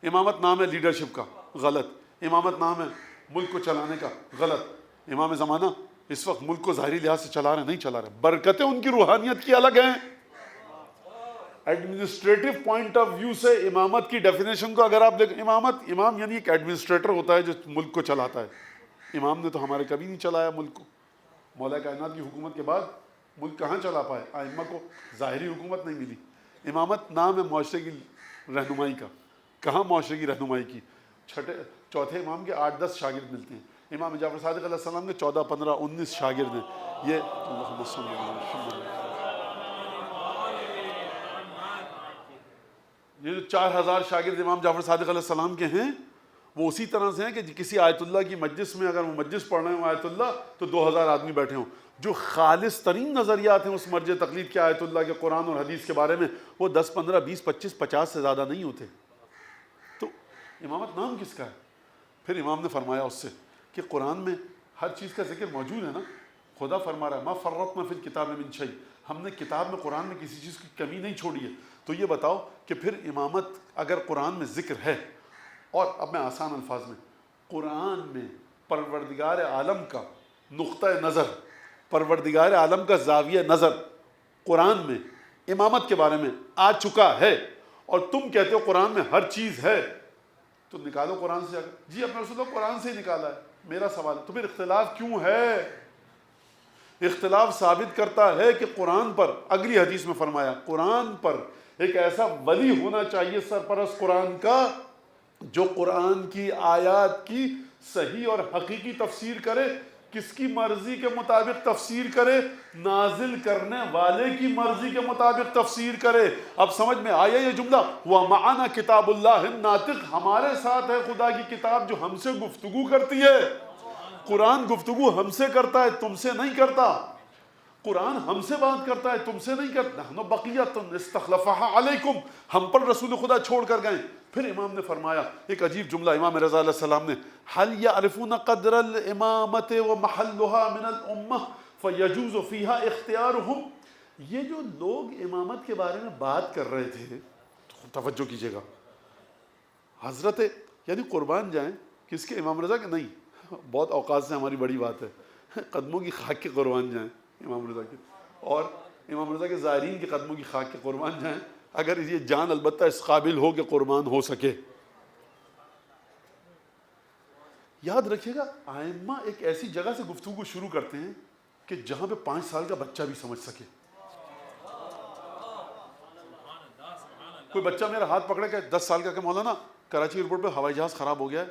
امامت نام ہے لیڈرشپ کا، غلط۔ امامت نام ہے ملک کو چلانے کا، غلط۔ امام زمانہ اس وقت ملک کو ظاہری لحاظ سے چلا رہے نہیں چلا رہے، برکتیں ان کی روحانیت کی الگ ہیں۔ ایڈمنسٹریٹو پوائنٹ آف ویو سے امامت کی ڈیفینیشن کو اگر آپ دیکھیں، امام یعنی ایک ایڈمنسٹریٹر ہوتا ہے جو ملک کو چلاتا ہے۔ امام نے تو ہمارے کبھی نہیں چلایا ملک کو۔ مولا کائنات کی حکومت کے بعد ملک کہاں چلا پائے؟ ائمہ کو ظاہری حکومت نہیں ملی۔ امامت نام ہے معاشرے کی رہنمائی کا، کہاں معاشرے کی رہنمائی کی؟ چوتھے امام کے 8-10 شاگرد ملتے ہیں۔ امام جعفر صادق علیہ السلام کے 14, 15, 19 شاگرد ہیں۔ یہ اللہم صلی اللہ علیہ وسلم، یہ جو 4000 شاگرد امام جعفر صادق علیہ السلام کے ہیں، وہ اسی طرح سے ہیں کہ کسی آیت اللہ کی مجلس میں اگر وہ مجلس پڑھ رہے ہیں آیت اللہ تو 2000 آدمی بیٹھے ہوں. جو خالص ترین نظریات ہیں اس مرجع تقلید کے آیت اللہ کے قرآن اور حدیث کے بارے میں وہ 10 15 20 25 50 سے زیادہ نہیں ہوتے. تو امامت نام کس کا ہے؟ پھر امام نے فرمایا اس سے کہ قرآن میں ہر چیز کا ذکر موجود ہے نا. خدا فرما رہا ہے ما فرطنا فی الکتاب من شیء، ہم نے کتاب میں قرآن میں کسی چیز کی کمی نہیں چھوڑی ہے. تو یہ بتاؤ کہ پھر امامت اگر قرآن میں ذکر ہے، اور اب میں آسان الفاظ میں قرآن میں پروردگار عالم کا نقطہ نظر، پروردگار عالم کا زاویہ نظر قرآن میں امامت کے بارے میں آ چکا ہے، اور تم کہتے ہو قرآن میں ہر چیز ہے، تو نکالو قرآن سے. جی اپنے رسول اللہ قرآن سے ہی نکالا ہے. میرا سوال ہے تو پھر اختلاف کیوں ہے؟ اختلاف ثابت کرتا ہے کہ قرآن پر، اگلی حدیث میں فرمایا قرآن پر ایک ایسا ولی ہونا چاہیے سرپرست قرآن کا جو قرآن کی آیات کی صحیح اور حقیقی تفسیر کرے. کس کی مرضی کے مطابق تفسیر کرے؟ نازل کرنے والے کی مرضی کے مطابق تفسیر کرے. اب سمجھ میں آیا یہ جملہ؟ وَمَعَنَا کتاب اللہ الناطق، ہمارے ساتھ ہے خدا کی کتاب جو ہم سے گفتگو کرتی ہے. قرآن گفتگو ہم سے کرتا ہے، تم سے نہیں کرتا. قرآن ہم سے بات کرتا ہے، تم سے نہیں کرتا. نحن بقیۃ استخلفها علیکم، ہم پر رسول خدا چھوڑ کر گئے. پھر امام نے فرمایا ایک عجیب جملہ، امام رضا علیہ السلام نے، هل يعرفون قدر الامامة ومحلها من الامة فيجوز فيها اختیارهم. یہ جو لوگ امامت کے بارے میں بات کر رہے تھے، توجہ کیجیے گا، حضرت یعنی قربان جائیں کس کے؟ امام رضا کے نہیں. بہت اوقات سے ہماری بڑی بات ہے قدموں کی خاک کے قربان جائیں امام رضا کے، اور امام رضا کے زائرین کے قدموں کی خاک کے قربان جائیں اگر یہ جان البتہ اس قابل ہو کہ قربان ہو سکے. یاد رکھیے گا ائمہ ایک ایسی جگہ سے گفتگو شروع کرتے ہیں کہ جہاں پہ 5 سال کا بچہ بھی سمجھ سکے. کوئی بچہ میرا ہاتھ پکڑے کہ 10 سال کا کہ مولانا کراچی ایئرپورٹ پہ ہوائی جہاز خراب ہو گیا ہے،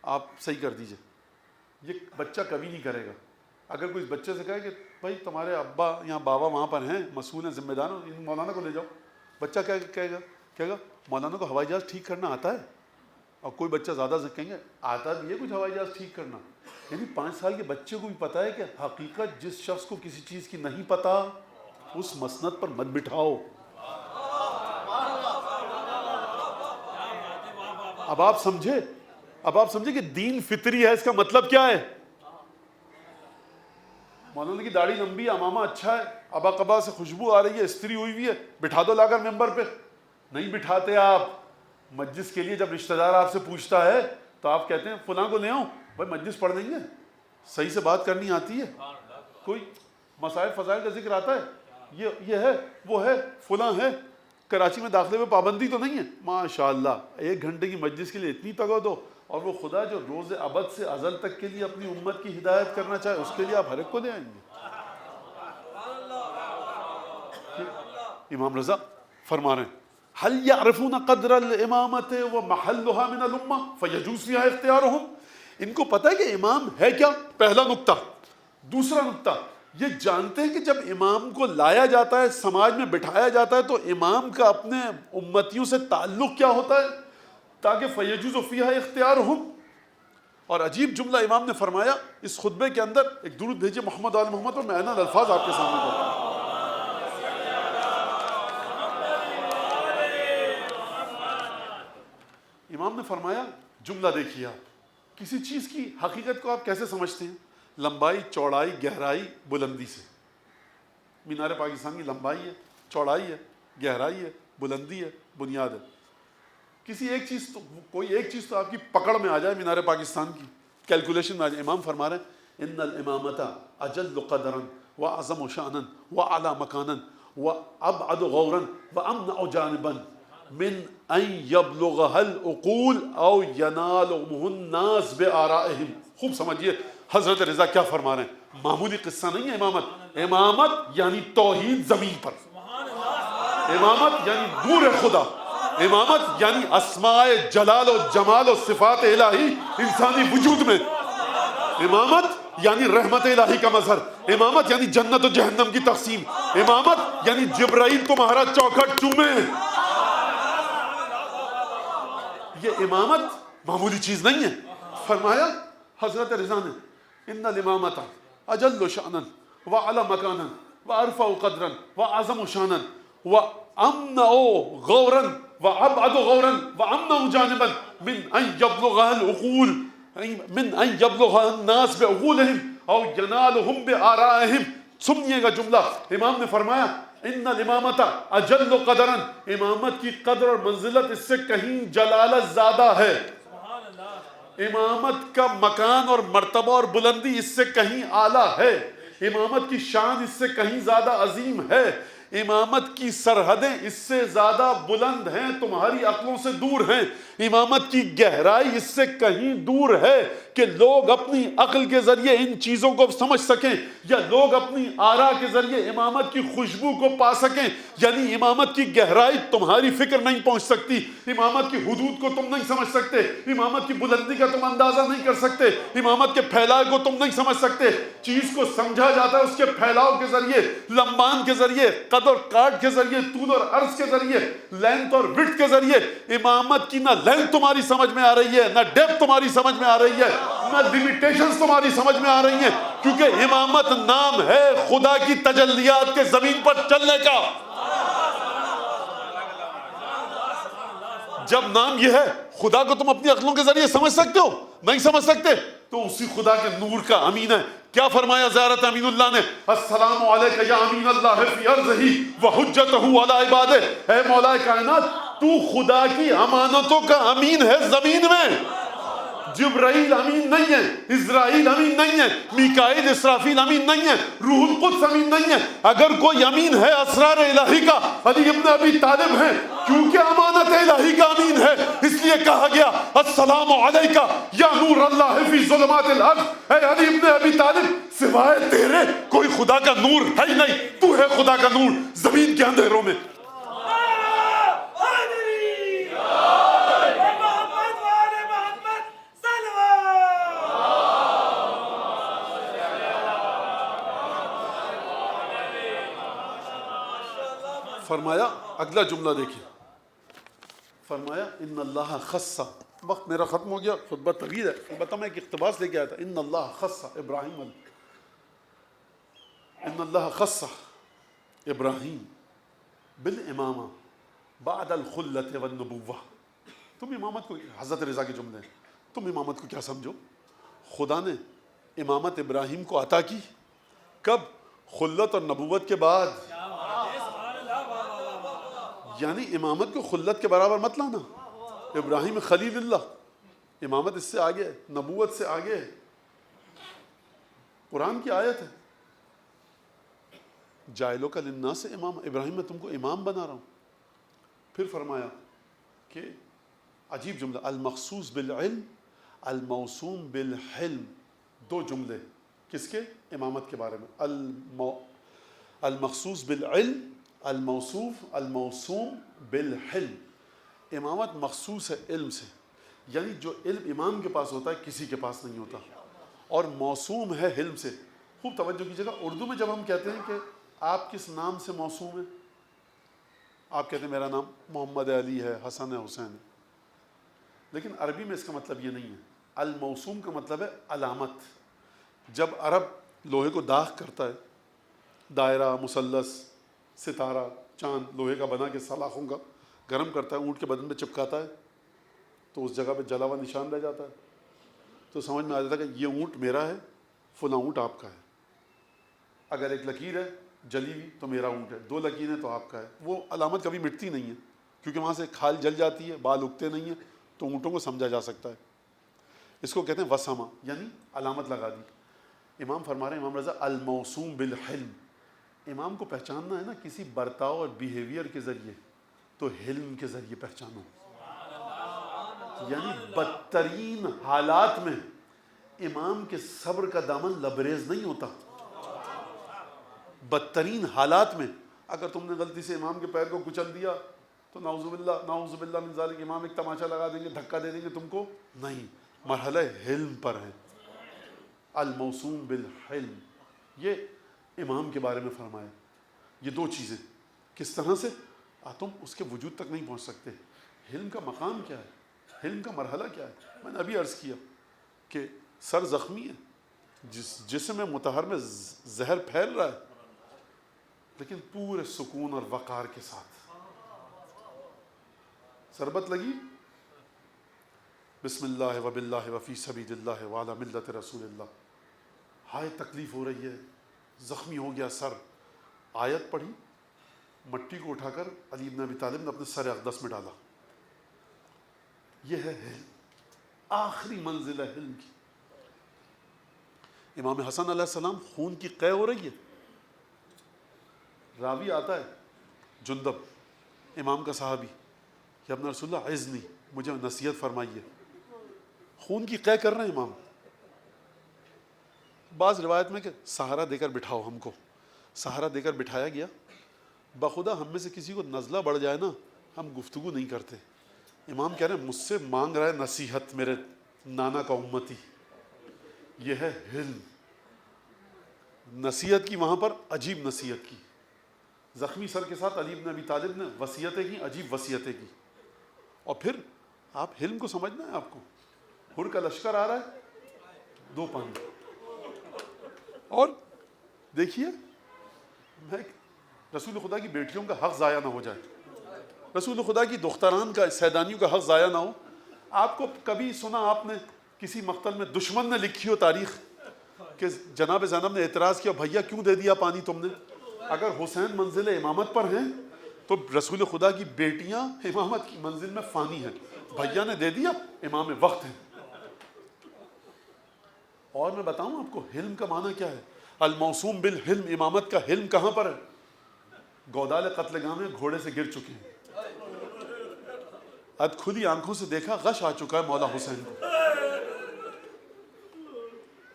آپ صحیح کر دیجئے. یہ بچہ کبھی نہیں کرے گا. اگر کوئی اس بچے سے کہے کہ بھائی تمہارے ابا یا بابا وہاں پر ہیں، مسئول ہیں، ذمہ دار ہیں، مولانا کو لے جاؤ، بچہ کیا کہے گا مولانا کو ہوائی جہاز ٹھیک کرنا آتا ہے. اور کوئی بچہ زیادہ سے کہیں گے آتا بھی ہے کچھ ہوائی جہاز ٹھیک کرنا. یعنی 5 سال کے بچے کو بھی پتا ہے کہ حقیقت جس شخص کو کسی چیز کی نہیں پتا اس مسند پر مت بٹھاؤ. اب آپ سمجھے کہ دین فطری ہے. اس کا مطلب کیا ہے؟ مولانا کی داڑھی لمبی ہے، امامہ اچھا ہے، ابا قبا سے خوشبو آ رہی ہے، استری ہوئی ہوئی ہے، بٹھا دو لا کر ممبر پہ. نہیں بٹھاتے آپ. مجلس کے لیے جب رشتہ دار آپ سے پوچھتا ہے تو آپ کہتے ہیں فلاں کو لے آؤں. بھائی مجلس پڑھ دیں گے، صحیح سے بات کرنی آتی ہے، کوئی مسائل فضائل کا ذکر آتا ہے، یہ ہے وہ ہے فلاں ہے. کراچی میں داخلے میں پابندی تو نہیں ہے؟ ماشاءاللہ 1 گھنٹے کی مجلس کے لیے اتنی تگو دو. اور وہ خدا جو روز ابد سے ازل تک کے لیے اپنی امت کی ہدایت کرنا چاہے اس کے لیے آپ ہر ایک کو لے آئیں گے. امام رضا فرما رہے ہیں هل يعرفون قدر الامامة ومحلها من الامة فيجوز فيها اختيارهم. ان کو پتہ ہے کہ امام ہے کیا، پہلا نقطہ. دوسرا نقطہ یہ جانتے ہیں کہ جب امام کو لایا جاتا ہے، سماج میں بٹھایا جاتا ہے، تو امام کا اپنے امتیوں سے تعلق کیا ہوتا ہے تاکہ فیجوز فیہا اختیارہم. اور عجیب جملہ امام نے فرمایا اس خطبے کے اندر، ایک درود بھیجیے محمد آل محمد پر، میں اعلان الفاظ آپ کے سامنے کرتا ہوں. امام نے فرمایا جملہ دیکھیے، آپ کسی چیز کی حقیقت کو آپ کیسے سمجھتے ہیں؟ لمبائی، چوڑائی، گہرائی، بلندی سے. مینار پاکستان کی لمبائی ہے، چوڑائی ہے، گہرائی ہے، بلندی ہے، بنیاد ہے. کسی ایک چیز تو، کوئی ایک چیز تو آپ کی پکڑ میں آ جائے، مینار پاکستان کی کیلکولیشن میں آ جائے. امام فرما رہے ہیں ان الامامۃ اجل قدرا واعظم شانا واعلی مکانا وابعد غورا وامنع جانبا من ان یبلغها العقول او ینالهم الناس بآرائهم. خوب سمجھیے حضرت رضا کیا فرما رہے ہیں. معمولی قصہ نہیں ہے امامت. امامت یعنی توحید زمین پر، امامت یعنی نور خدا، امامت یعنی اسماء جلال و جمال و صفات الہی انسانی وجود میں، امامت یعنی رحمت الہی کا مظہر، امامت یعنی جنت و جہنم کی تقسیم، امامت یعنی جبرائیل تمہارا چوکھٹ چومے. یہ امامت معمولی چیز نہیں ہے. فرمایا حضرت رضا نے ان الامامۃ اجل شأنا واعلی مکانا وارفع قدرا واعظم شانا وامنع غورا وابعد غورا وامنع جانبا من ان يبلغها العقول من ان يبلغها الناس بعقولهم او ينالهم بآرائهم. سنیے گا جملہ. امام نے فرمایا ان الامامۃ اجل قدرا، امامت کی قدر اور منزلت اس سے کہیں جلالت زیادہ ہے. امامت کا مکان اور مرتبہ اور بلندی اس سے کہیں اعلیٰ ہے. امامت کی شان اس سے کہیں زیادہ عظیم ہے. امامت کی سرحدیں اس سے زیادہ بلند ہیں، تمہاری عقلوں سے دور ہیں. امامت کی گہرائی اس سے کہیں دور ہے کہ لوگ اپنی عقل کے ذریعے ان چیزوں کو سمجھ سکیں یا لوگ اپنی آرا کے ذریعے امامت کی خوشبو کو پا سکیں. یعنی امامت کی گہرائی تمہاری فکر نہیں پہنچ سکتی، امامت کی حدود کو تم نہیں سمجھ سکتے، امامت کی بلندی کا تم اندازہ نہیں کر سکتے، امامت کے پھیلاؤ کو تم نہیں سمجھ سکتے. چیز کو سمجھا جاتا ہے اس کے پھیلاؤ کے ذریعے، لمبان کے ذریعے، قد اور کاٹ کے ذریعے، طول اور عرض کے ذریعے، لینتھ اور وڈتھ کے ذریعے. امامت کی نہ لینتھ تمہاری سمجھ میں آ رہی ہے، نہ ڈیپتھ تمہاری سمجھ میں آ رہی ہے، نہ لیمیٹیشنز تمہاری سمجھ میں آ رہی ہیں، کیونکہ امامت نام ہے خدا کی تجلیات کے زمین پر چلنے کا. جب نام یہ ہے خدا کو تم اپنی عقلوں کے ذریعے سمجھ سکتے ہو؟ نہیں سمجھ سکتے تو اسی خدا کے نور کا امین ہے. کیا فرمایا زیارت امین اللہ نے؟ السلام علیک یا امین اللہ فی ارضہ وحجتہ علی عبادہ. اے مولا کائنات، تو خدا کی امانتوں کا امین ہے زمین میں. جبرائیل امین نہیں ہے، اسرائیل امین نہیں ہے، میکائیل اسرافیل امین نہیں ہے، روح القدس امین نہیں ہے. اگر کوئی امین ہے اسرار الہی کا، علی ابن ابی طالب ہیں، کیونکہ امانت الہی کا امین ہے. اس لیے کہا گیا السلام علیکہ یا نور اللہ فی ظلمات الارض. اے علی ابن ابی طالب، سوائے تیرے کوئی خدا کا نور ہے ہی نہیں، تو ہے خدا کا نور زمین کے اندھیروں میں. فرمایا اگلا جملہ دیکھیں، فرمایا ان اللہ خص. وقت میرا ختم ہو گیا، خطبہ طویل ہے، البتہ میں ایک اقتباس لے کے آیا تھا. ان اللہ خص ابراہیم، ان اللہ خص ابراہیم بالامامہ بعد الخلۃ والنبوہ. تم امامت کو، حضرت رضا کے جملے ہیں، تم امامت کو کیا سمجھو؟ خدا نے امامت ابراہیم کو عطا کی کب؟ خلت اور نبوت کے بعد. یعنی امامت کو خلت کے برابر مت لانا. ابراہیم خلیل اللہ، امامت اس سے آگے ہے، نبوت سے آگے ہے. قرآن کی آیت ہے جاعلک للناس امام. ابراہیم میں تم کو امام بنا رہا ہوں. پھر فرمایا کہ عجیب جملہ، المخصوص بالعلم الموسوم بالحلم. دو جملے کس کے؟ امامت کے بارے میں. المخصوص بالعلم الموسوم بالحلم. امامت مخصوص ہے علم سے، یعنی جو علم امام کے پاس ہوتا ہے کسی کے پاس نہیں ہوتا، اور موسوم ہے حلم سے. خوب توجہ کیجیے گا، اردو میں جب ہم کہتے ہیں کہ آپ کس نام سے موسوم ہیں، آپ کہتے ہیں میرا نام محمد علی ہے، حسن ہے، حسین ہے، لیکن عربی میں اس کا مطلب یہ نہیں ہے. الموسوم کا مطلب ہے علامت. جب عرب لوہے کو داغ کرتا ہے، دائرہ، مثلث، ستارہ، چاند، لوہے کا بنا کے سلاخوں کا گرم کرتا ہے، اونٹ کے بدن پہ چپکاتا ہے تو اس جگہ پہ جلا ہوا نشان رہ جاتا ہے، تو سمجھ میں آ جاتا ہے کہ یہ اونٹ میرا ہے، فلاں اونٹ آپ کا ہے. اگر ایک لکیر ہے جلی ہوئی تو میرا اونٹ ہے، دو لکیریں تو آپ کا ہے. وہ علامت کبھی مٹتی نہیں ہے کیونکہ وہاں سے کھال جل جاتی ہے، بال اگتے نہیں ہیں، تو اونٹوں کو سمجھا جا سکتا ہے. اس کو کہتے ہیں وسامہ، یعنی علامت لگا دی. امام فرما رہے ہیں، امام رضا، الموسوم بالحلم. امام کو پہچاننا ہے نا کسی برتاؤ اور بیہیویئر کے ذریعے، تو حلم کے ذریعے پہچانو. یعنی بدترین حالات میں امام کے صبر کا دامن لبریز نہیں ہوتا. بدترین حالات میں اگر تم نے غلطی سے امام کے پیر کو کچل دیا تو نعوذ باللہ من ذالک، امام ایک تماشا لگا دیں گے، دھکا دے دیں گے تم کو. نہیں، مرحلہ حلم پر ہے. الموسوم بالحلم، یہ امام کے بارے میں فرمایا. یہ دو چیزیں کس طرح سے تم اس کے وجود تک نہیں پہنچ سکتے. حلم کا مقام کیا ہے؟ حلم کا مرحلہ کیا ہے؟ میں نے ابھی عرض کیا کہ سر زخمی ہے، جسم مطہر میں زہر پھیل رہا ہے، لیکن پورے سکون اور وقار کے ساتھ ضربت لگی، بسم اللہ وباللہ وفی سبیل اللہ وعلی ملت رسول اللہ، ہائے تکلیف ہو رہی ہے، زخمی ہو گیا سر، آیت پڑھی، مٹی کو اٹھا کر علی بن ابی طالب نے اپنے سر اقدس میں ڈالا. یہ ہے حلم، آخری منزل ہے حلم کی. امام حسن علیہ السلام خون کی قے ہو رہی ہے، راوی آتا ہے جندب امام کا صحابی، یا ابن رسول اللہ عزنی، مجھے نصیحت فرمائیے. خون کی قے کر رہے ہیں امام. بعض روایت میں کہ سہارا دے کر بٹھاؤ ہم کو، سہارا دے کر بٹھایا گیا. بخدا ہم میں سے کسی کو نزلہ بڑھ جائے نا، ہم گفتگو نہیں کرتے. امام کہہ رہے ہیں مجھ سے مانگ رہا ہے نصیحت میرے نانا کا امتی. یہ ہے حلم. نصیحت کی وہاں پر عجیب نصیحت کی. زخمی سر کے ساتھ علی بن ابی طالب نے وصیتیں کی، عجیب وصیتیں کی. اور پھر آپ حلم کو سمجھنا ہے آپ کو. ہر کا لشکر آ رہا ہے، 2 پانی. اور دیکھیے، میں رسول خدا کی بیٹیوں کا حق ضائع نہ ہو جائے، رسول خدا کی دختران کا، سیدانیوں کا حق ضائع نہ ہو. آپ کو کبھی سنا آپ نے کسی مقتل میں دشمن نے لکھی ہو تاریخ کہ جناب زینب نے اعتراض کیا، بھیا کیوں دے دیا پانی تم نے؟ اگر حسین منزل امامت پر ہیں تو رسول خدا کی بیٹیاں امامت کی منزل میں فانی ہیں. بھیا نے دے دیا، امام وقت ہیں. اور میں بتاؤں آپ کو حلم کا معنی کیا ہے؟ الموسوم بالحلم، امامت کا حلم کہاں پر ہے؟ گودال قتل گاہ میں گھوڑے سے گر چکے ہیں، اد کھلی آنکھوں سے دیکھا غش آ چکا ہے مولا حسین کو.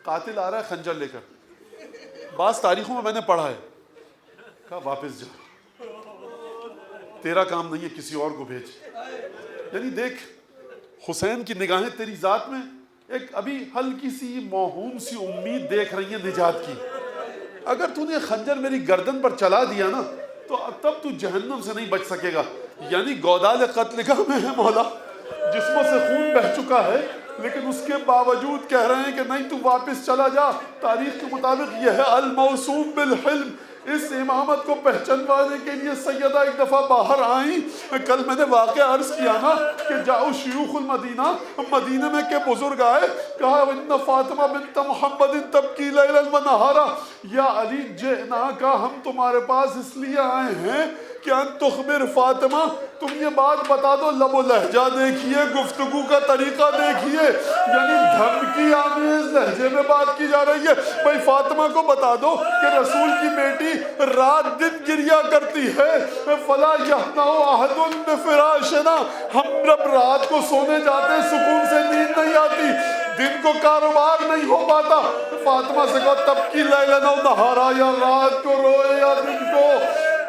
قاتل آ رہا ہے خنجر لے کر. بعض تاریخوں میں نے پڑھا ہے، کہا واپس جا، تیرا کام نہیں ہے، کسی اور کو بھیج. یعنی دیکھ، حسین کی نگاہیں تیری ذات میں ایک ابھی ہلکی سی موہوم سی امید دیکھ رہی ہیں نجات کی. اگر تو نے خنجر میری گردن پر چلا دیا نا تو تب تو جہنم سے نہیں بچ سکے گا. یعنی گودال قتل گاہ میں ہے مولا، جسموں سے خون بہہ چکا ہے، لیکن اس کے باوجود کہہ رہے ہیں کہ نہیں تو واپس چلا جا. تاریخ کے مطابق یہ ہے الموسوم بالحلم. اس امامت کو پہچانوانے کے لیے سیدہ ایک دفعہ باہر آئیں. کل میں نے واقعہ عرض کیا نا کہ جاؤ شیوخ المدینہ، مدینہ میں کے بزرگ آئے، کہا ان فاطمہ بنت محمد تبکی لیلا ونہارا، یا علی جئنا کا، ہم تمہارے پاس اس لیے آئے ہیں کہ ان تخبر فاطمہ، تم یہ بات بتا دو. لب و لہجہ دیکھیے، گفتگو کا طریقہ دیکھیے، یعنی دھمکی آمیز لہجے میں بات کی جا رہی ہے. بھائی فاطمہ کو بتا دو کہ رسول کی بیٹی رات دن گریا کرتی ہے. فلا یہنع احد بفراشنا، ہم جب رات کو سونے جاتے ہیں سکون سے نیند نہیں آتی، دن کو کاروبار نہیں ہو پاتا. فاطمہ سے کہا تبکی لیلا و نہارا، یا رات کو روئے یا دن کو.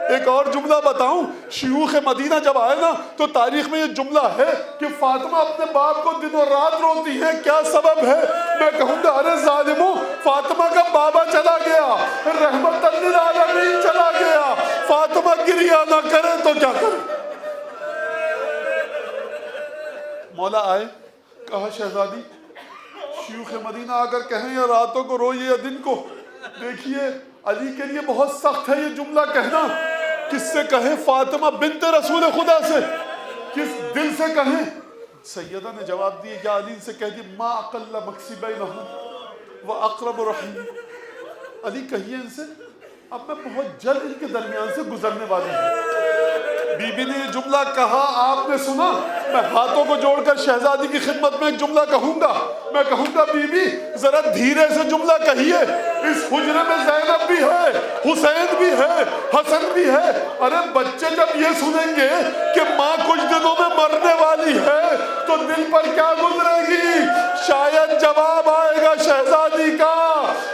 ایک اور جملہ بتاؤں، شیوخ مدینہ جب آئے نا تو تاریخ میں یہ جملہ ہے کہ فاطمہ اپنے باپ کو دن اور رات روتی ہیں. کیا سبب ہے؟ میں کہوں گا ارے ظالموں، فاطمہ کا بابا چلا گیا، رحمت للعالمین چلا گیا، فاطمہ گریا نہ کرے تو کیا کرے؟ مولا آئے، کہا شہزادی شیوخ مدینہ آ کر کہیں یا راتوں کو روئیے یا دن کو. دیکھیے علی کے لیے بہت سخت ہے یہ جملہ کہنا. کس سے کہیں؟ فاطمہ بنت رسول خدا سے. کس دل سے کہیں؟ سیدہ نے جواب دیے یا علی سے کہہ دی ما اقل مکسی بینہم و اقرب رحیم. علی کہیے ان سے اب میں بہت جلد ان کے درمیان سے گزرنے والی ہوں. بی بی نے یہ جملہ کہا، آپ نے سنا. میں ہاتھوں کو جوڑ کر شہزادی کی خدمت میں ایک جملہ کہوں گا. میں کہوں گا بی بی ذرا دھیرے سے جملہ کہیے. اس حجرے میں زینب بھی ہے، حسین بھی ہے، حسن بھی ہے. ارے بچے جب یہ سنیں گے کہ ماں کچھ دنوں میں مرنے والی ہے تو دل پر کیا گزرے گی؟ شاید جواب آئے گا شہزادی کا،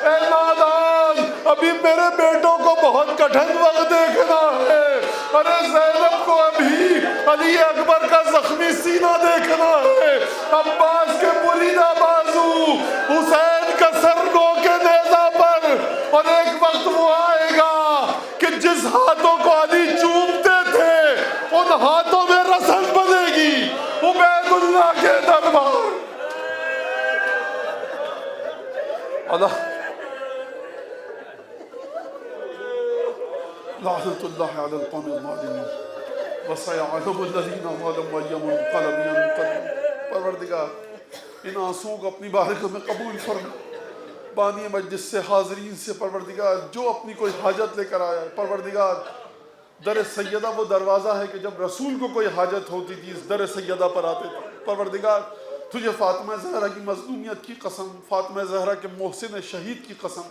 اے نادان ابھی میرے بیٹوں کو بہت کٹھن وقت دیکھنا ہے. ارے زینب کو ابھی علی اکبر کا زخمی سینہ دیکھنا ہے، عباس کے بریدہ بازو، حسین کا سر گو کے نیزہ پر. اور ایک وقت وہ آئے گا کہ جس ہاتھوں کو علی چومتے تھے ان ہاتھوں میں رسن بنے گی. عبید اللہ دنیا کے دربار اللہ لعنت اللہ علی القوم الظالمین وسیعلم الذین ظلموا أَيَّ منقلب ينقلبون۔ پروردگار ان آنسوؤں کو اپنی بارگاہ میں قبول فرما، بانی مجلس سے، حاضرین سے، پروردگار جو اپنی کوئی حاجت لے کر آیا ہے، پروردگار در سیدہ وہ دروازہ ہے کہ جب رسول کو کوئی حاجت ہوتی تھی اس در سیدہ پر آتے تھے۔ پروردگار تجھے فاطمہ زہرا کی مظلومیت کی قسم، فاطمہ زہرا کے محسن شہید کی قسم،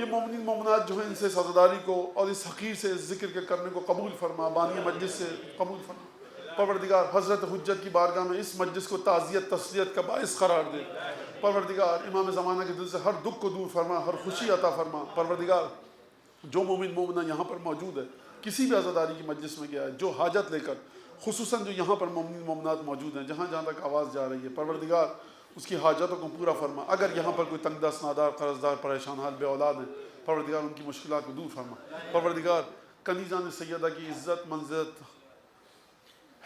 یہ مومنین مومنات جو ہیں ان سے سزاداری کو اور اس حقیر سے اس ذکر کے کرنے کو قبول فرما، بانی مجلس سے قبول فرما۔ پروردگار حضرت حجت کی بارگاہ میں اس مجلس کو تعزیت تسلیت کا باعث قرار دے۔ پروردگار امام زمانہ کے دل سے ہر دکھ کو دور فرما، ہر خوشی عطا فرما۔ پروردگار جو مومن مومنہ یہاں پر موجود ہے، کسی بھی عزاداری کی مجلس میں گیا ہے، جو حاجت لے کر، خصوصاً جو یہاں پر مومنین مومنات موجود ہیں، جہاں جہاں تک آواز جا رہی ہے، پروردگار اس کی حاجتوں کو پورا فرما۔ اگر یہاں پر کوئی تنگ دست، نادار، قرض دار، پریشان حال، بے اولاد ہیں، پروردگار ان کی مشکلات کو دور فرما۔ پروردگار کنیزان سیدہ کی عزت، منزلت،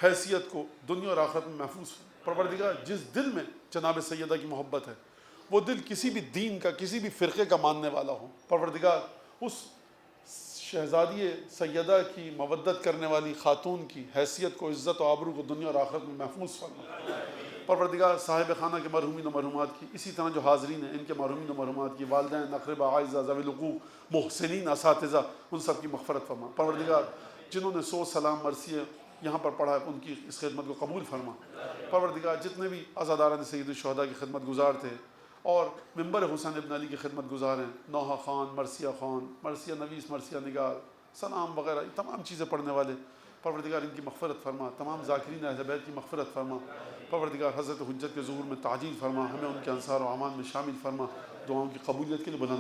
حیثیت کو دنیا اور آخرت میں محفوظ فرما۔ پروردگار جس دل میں جناب سیدہ کی محبت ہے، وہ دل کسی بھی دین کا، کسی بھی فرقے کا ماننے والا ہو، پروردگار اس شہزادی سیدہ کی مودت کرنے والی خاتون کی حیثیت کو، عزت و آبرو کو دنیا اور آخرت میں محفوظ فرما۔ پروردگار صاحب خانہ کے مرحومین و مرحومات کی، اسی طرح جو حاضرین ہیں ان کے مرحومین و مرحومات کی، والدین، اقرباء، اعزاء، ذوی الحقوق، محسنین، اساتذہ، ان سب کی مغفرت فرما۔ پروردگار جنہوں نے سو سلام مرثیہ یہاں پر پڑھا ہے ان کی اس خدمت کو قبول فرما۔ پروردگار جتنے بھی عزاداران سید الشہداء کی خدمت گزار تھے اور ممبر حسین ابن علی کی خدمت گزار ہیں، نوحہ خان، مرثیہ خان، مرثیہ نویس، مرثیہ نگار، سلام وغیرہ، یہ تمام چیزیں پڑھنے والے، پروردگار ان کی مغفرت فرما، تمام ذاکرین اہل بیت کی مغفرت فرما۔ پروردگار حضرت حجت کے ظہور میں تعجیل فرما، ہمیں ان کے انصار و اعوان میں شامل فرما، دعاؤں کی قبولیت کے لیے بلند